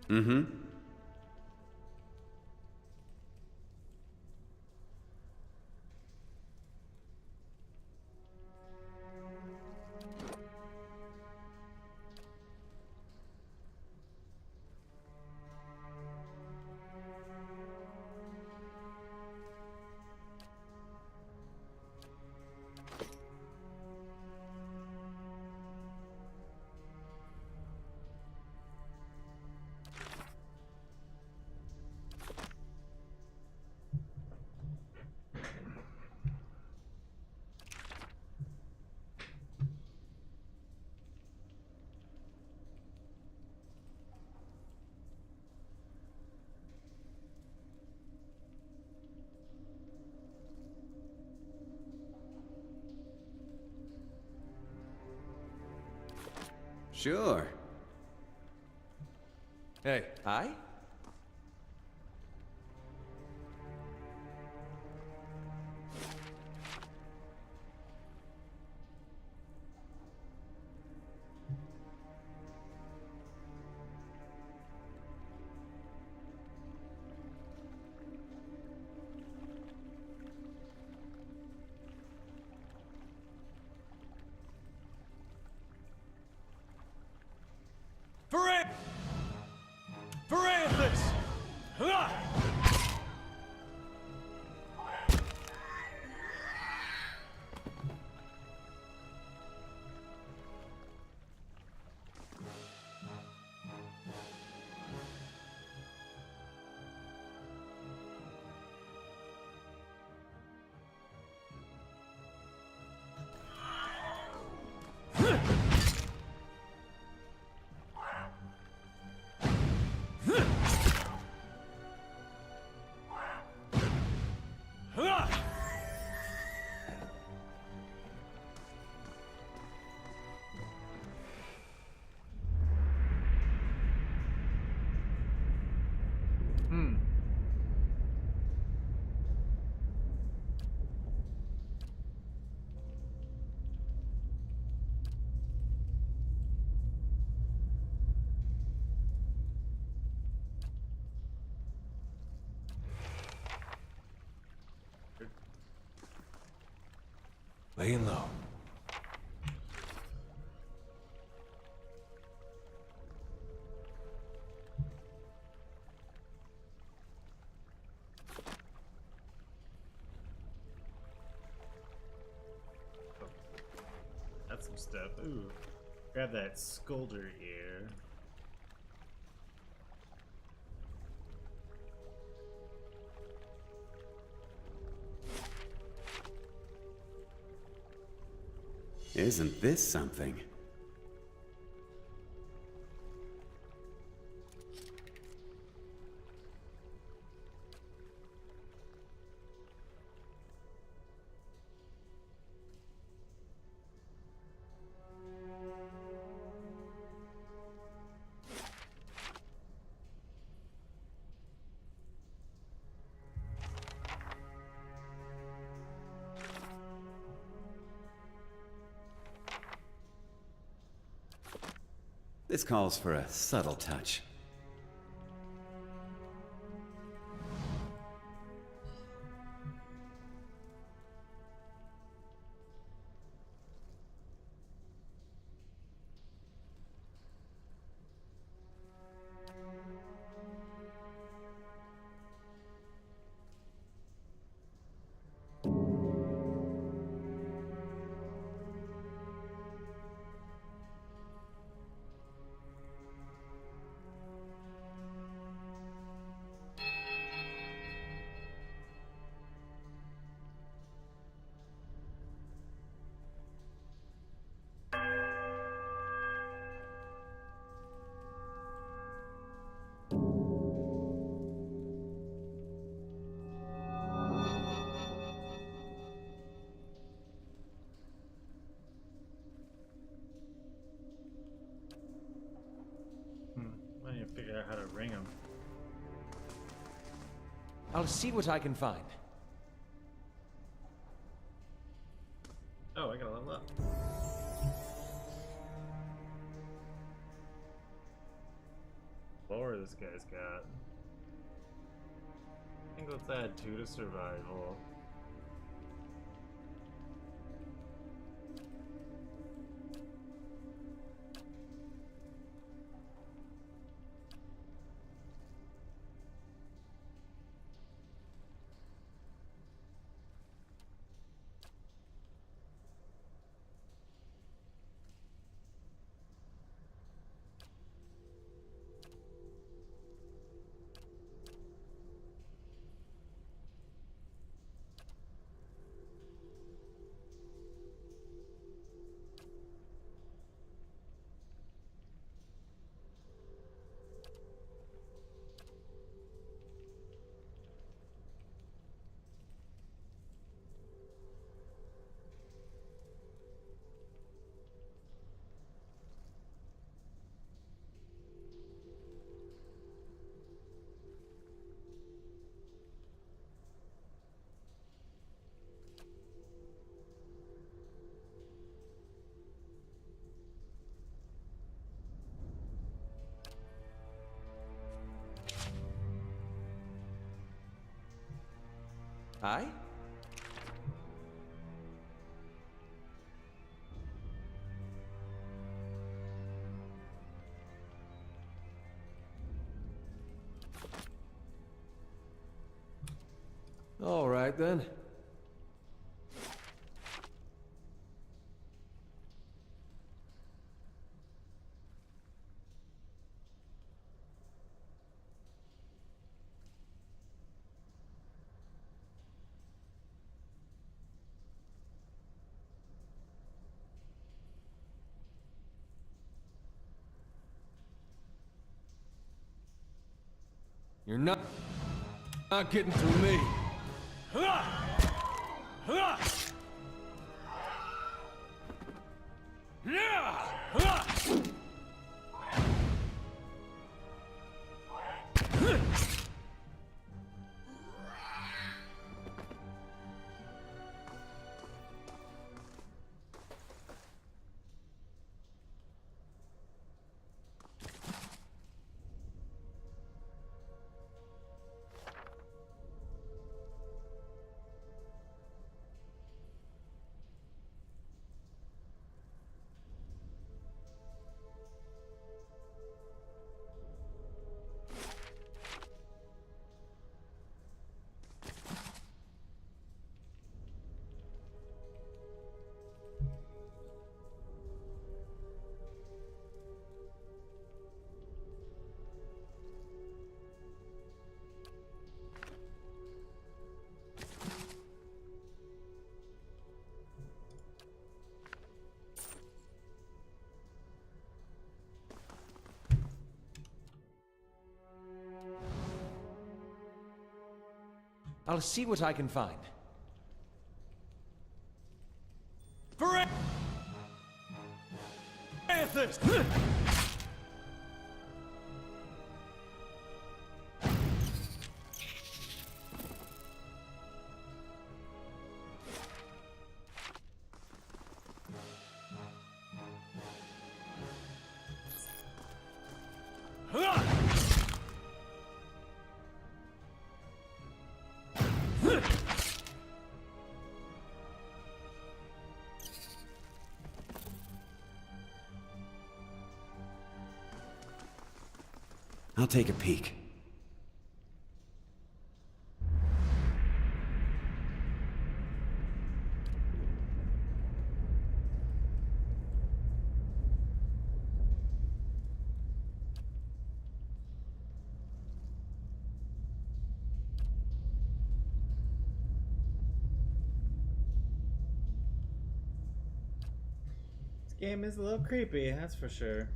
B: Mm-hmm. Sure.
G: Hey. Hi?
H: Laying low.
A: That's some stuff. Ooh. Grab that Scolder ear.
B: Isn't this something? This calls for a subtle touch.
A: I need to figure out how to ring them.
G: I'll see what I can find.
A: Oh, I gotta level up. Lore this guy's got. I think let's add 2 to survival.
G: Aye? All right, then. You're not getting through me. I'll see what I can find.
H: Athos!
B: I'll take a peek.
A: This game is a little creepy, that's for sure.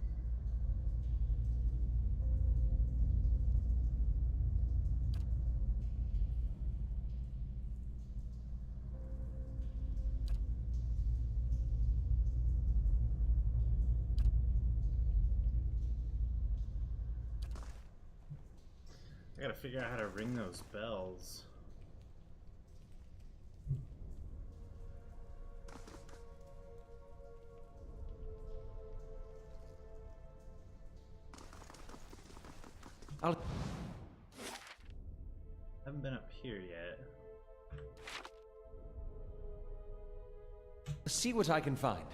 A: I gotta figure out how to ring those bells. Haven't been up here yet.
G: See what I can find.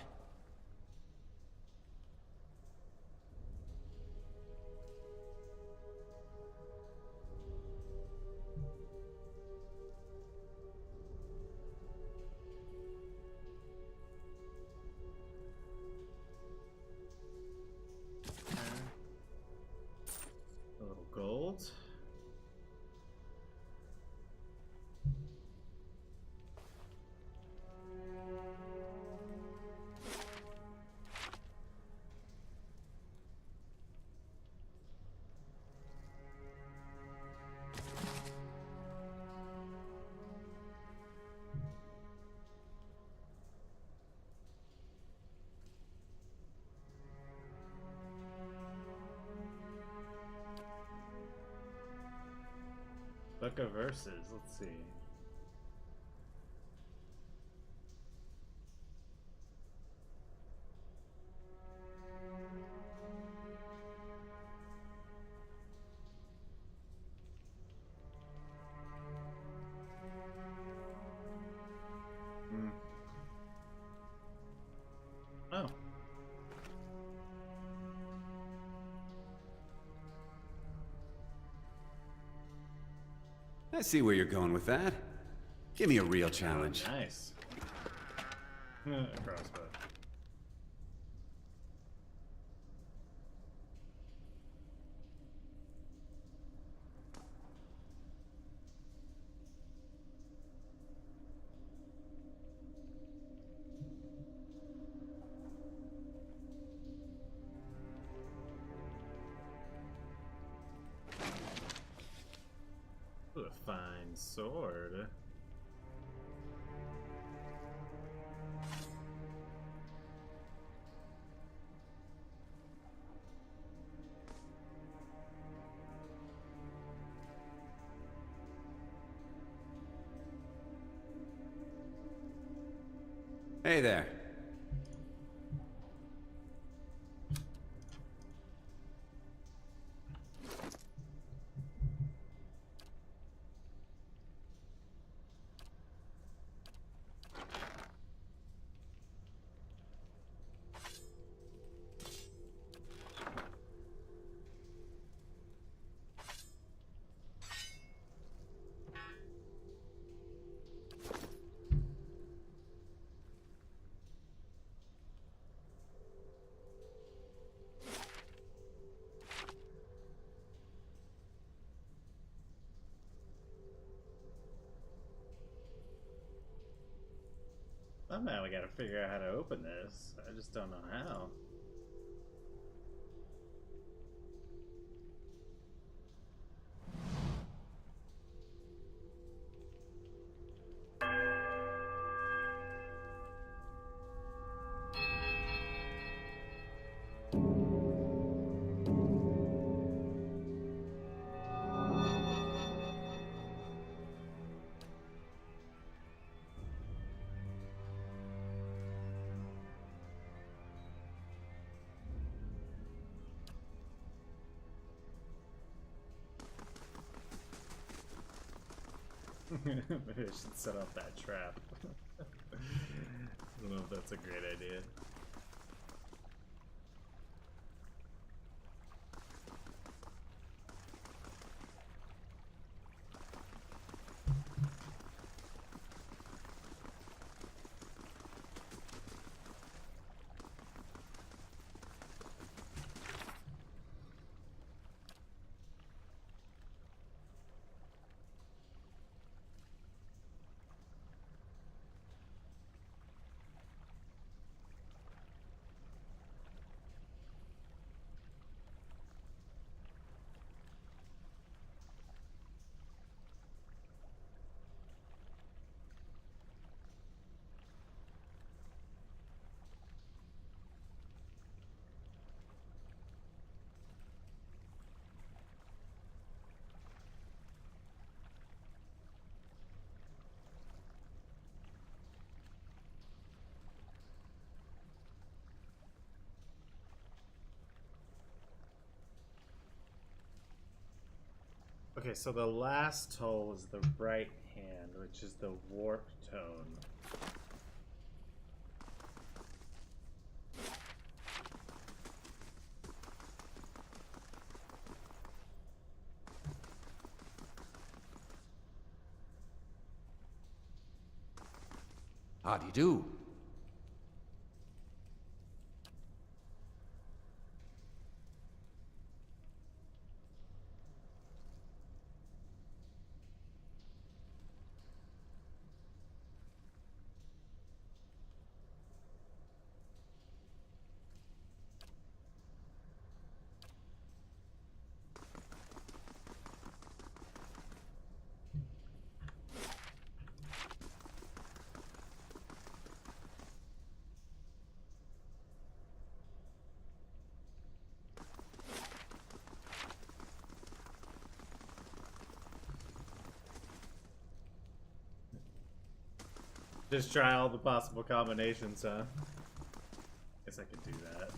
A: A little gold. Book of Verses, let's see. Oh.
B: I see where you're going with that. Give me a real challenge.
A: Nice. Crossbow. Ooh, a fine sword.
B: Hey there.
A: Somehow we gotta figure out how to open this. I just don't know how. Maybe I should set off that trap. I don't know if that's a great idea. Okay, so the last toll is the right hand, which is the warp tone.
B: Howdy do.
A: Just try all the possible combinations, huh? Guess I could do that.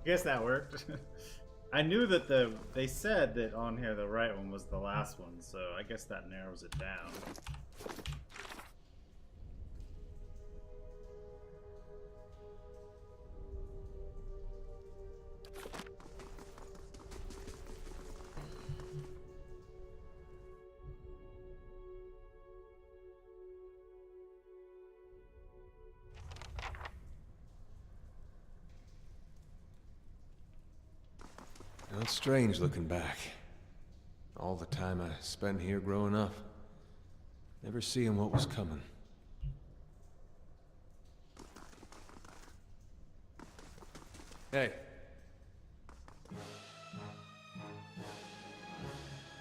A: guess that worked. I knew that they said that on here the right one was the last one, so I guess that narrows it down.
G: Now, it's strange looking back. All the time I spent here growing up. Never seeing what was coming. Hey.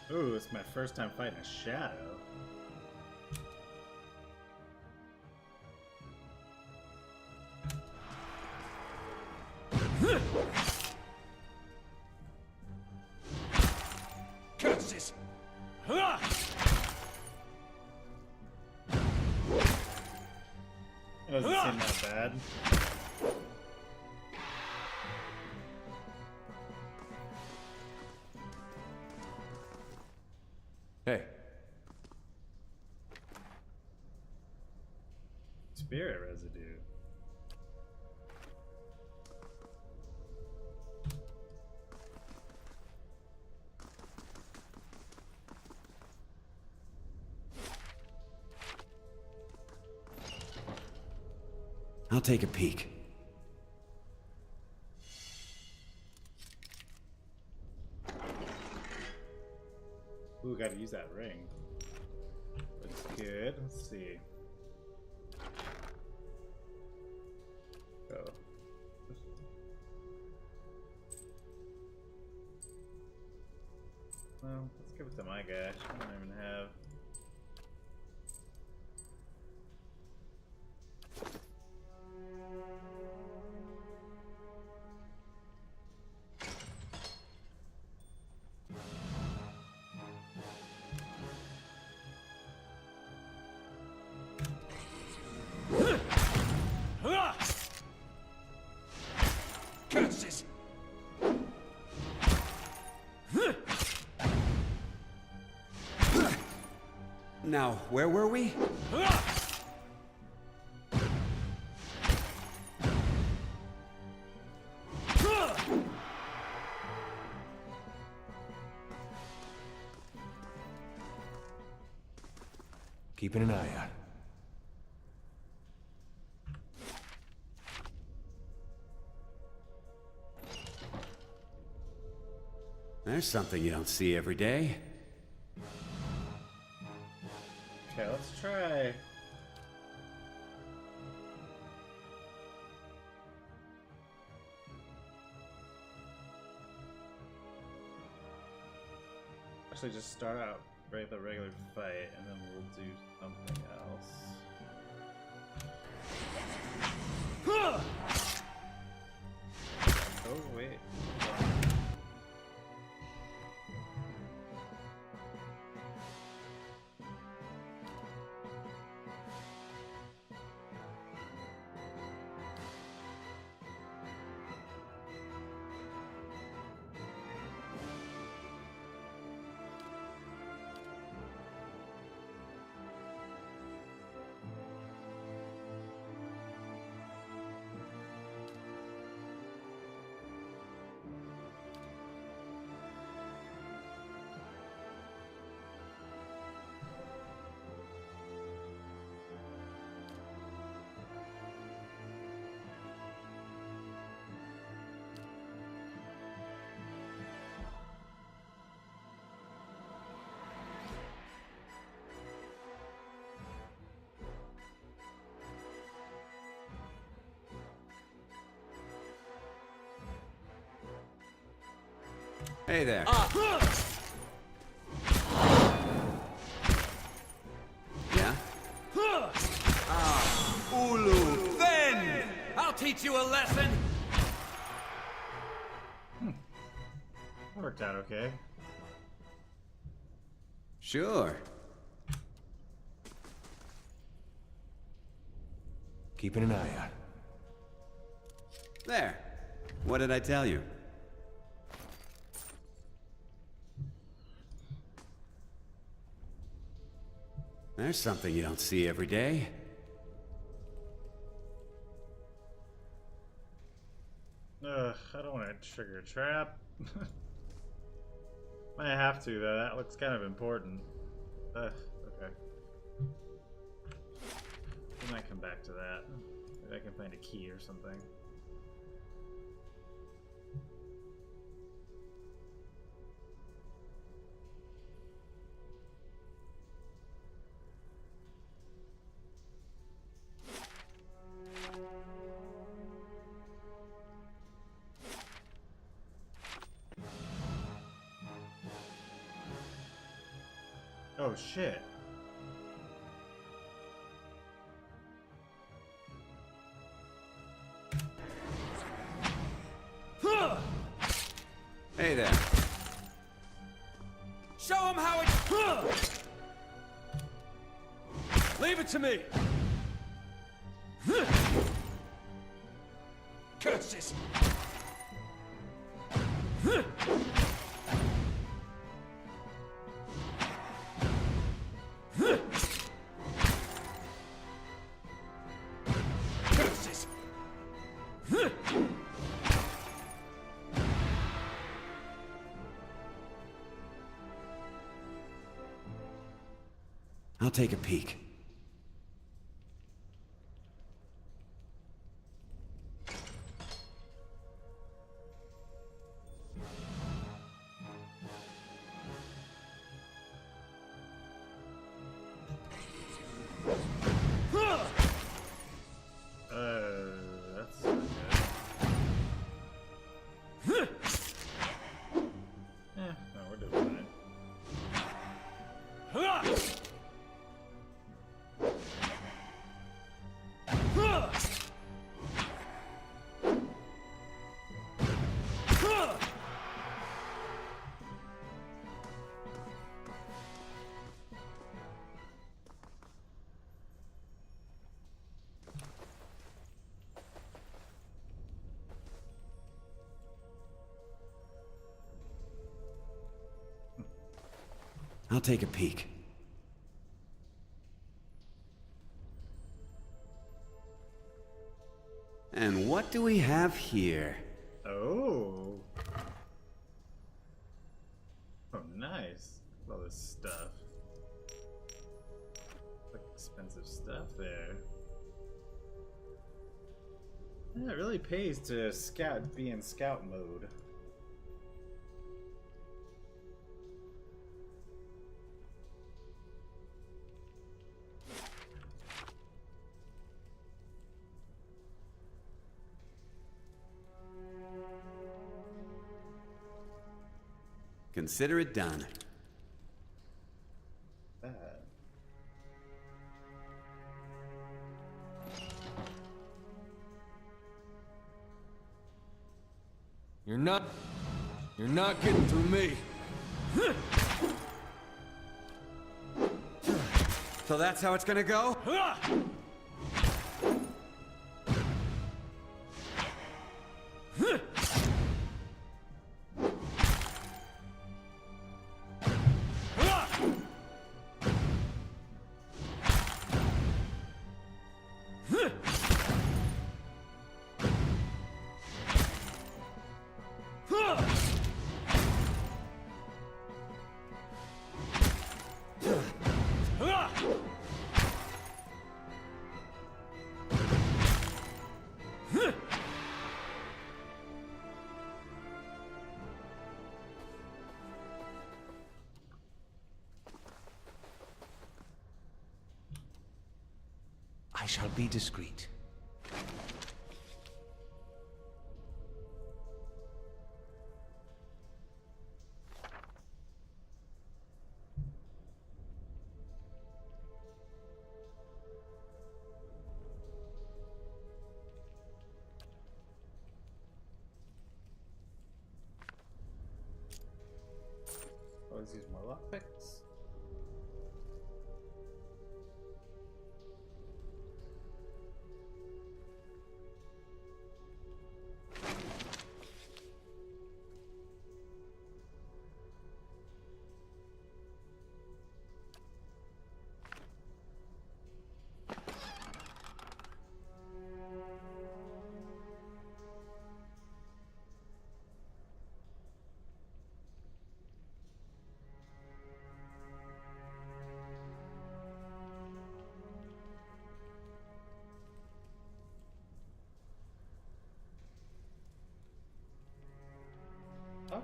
A: Ooh, it's my first time fighting a shadow.
H: Curses!
A: That doesn't seem that bad.
G: Hey.
A: Spirit residue.
B: I'll take a peek.
A: Ooh, gotta use that ring. Looks good. Let's see. Oh. Well, let's give it to my guy. I don't even have.
H: Curses!
B: Now, where were we?
G: Keeping an eye out.
B: There's something you don't see every day.
A: Okay, let's try. Actually, just start out the regular fight, and then we'll do something else. Oh wait.
B: Hey there. Yeah?
H: Ulu! Then! I'll teach you a lesson!
A: Worked out okay.
B: Sure.
G: Keeping an eye out.
B: There. What did I tell you? There's something you don't see every day.
A: Ugh, I don't want to trigger a trap. Might have to, though. That looks kind of important. Ugh, okay. We might come back to that. Maybe I can find a key or something. Oh shit.
B: Hey there.
H: Show him how it... Leave it to me! Curses! Curses!
B: I'll take a peek.
A: That's not good. No, we're doing fine.
B: I'll take a peek. And what do we have here?
A: Oh. Oh, nice. All this stuff. Like expensive stuff there. Yeah, it really pays to be in scout mode.
B: Consider it done.
A: That.
H: You're not getting through me.
B: So that's how it's gonna go?
G: I shall be discreet.
A: Always use more lockpicks.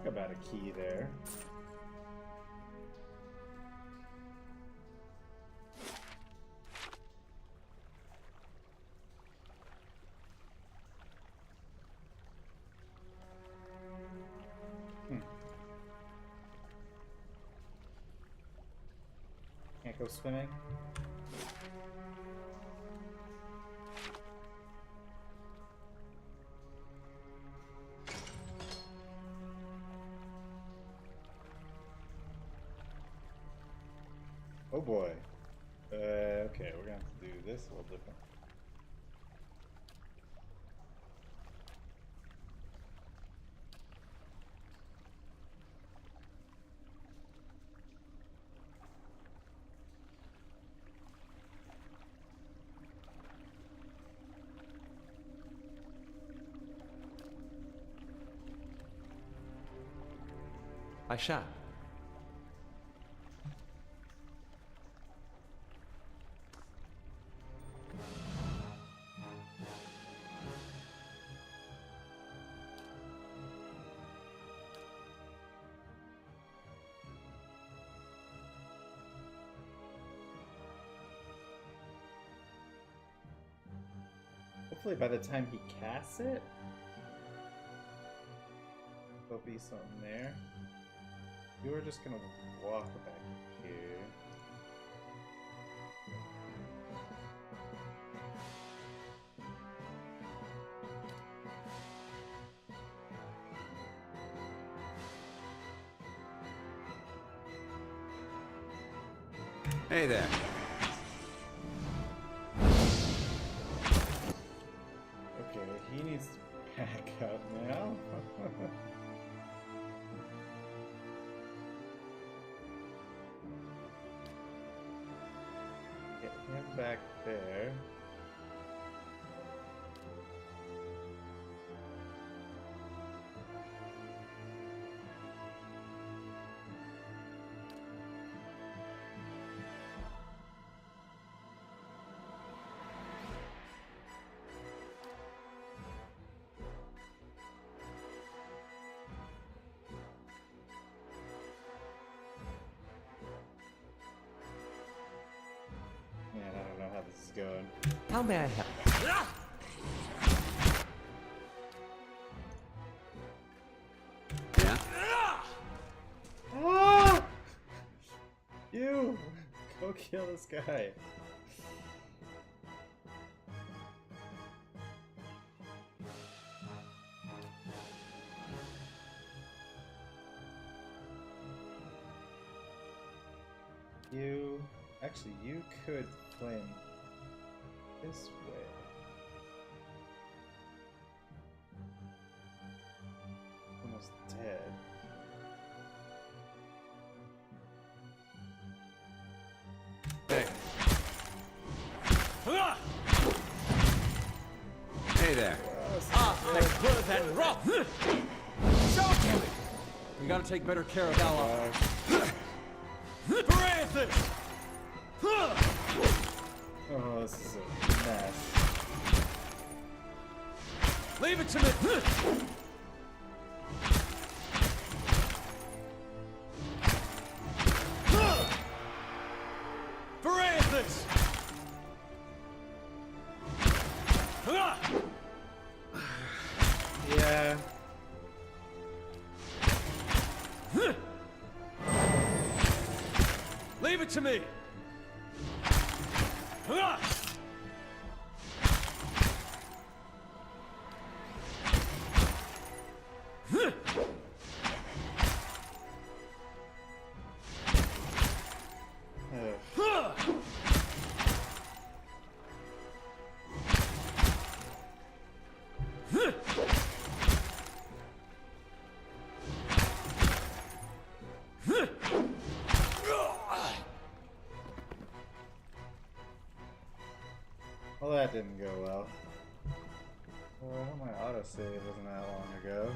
A: talk about a key there. Can't go swimming. Oh boy. Okay, we're gonna have to do this a little different.
G: I shall.
A: Hopefully by the time he casts it, there'll be something there. You are just gonna walk back here.
B: Hey there.
A: Okay, he needs to back up now. Get him back there. Man, I don't know how this is going.
G: How may I help?
B: Yeah?
A: Ah! You! Go kill this guy. You... Actually, you could flame this way. Almost dead.
B: Hey. Hey there.
G: Good and rough. We gotta take better care of Ella.
H: Francis!
A: Oh, this is a mess.
H: Leave it to me! Francis!
A: Yeah.
H: Leave it to me!
A: Well, that didn't go well. Well, my autosave wasn't that long ago.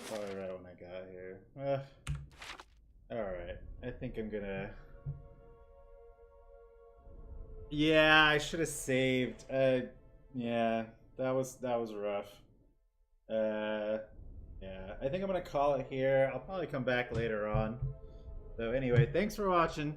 A: Probably right when I got here. Alright. I think I'm gonna... Yeah, I should have saved. Yeah, that was rough. Yeah, I think I'm gonna call it here. I'll probably come back later on. So anyway, thanks for watching.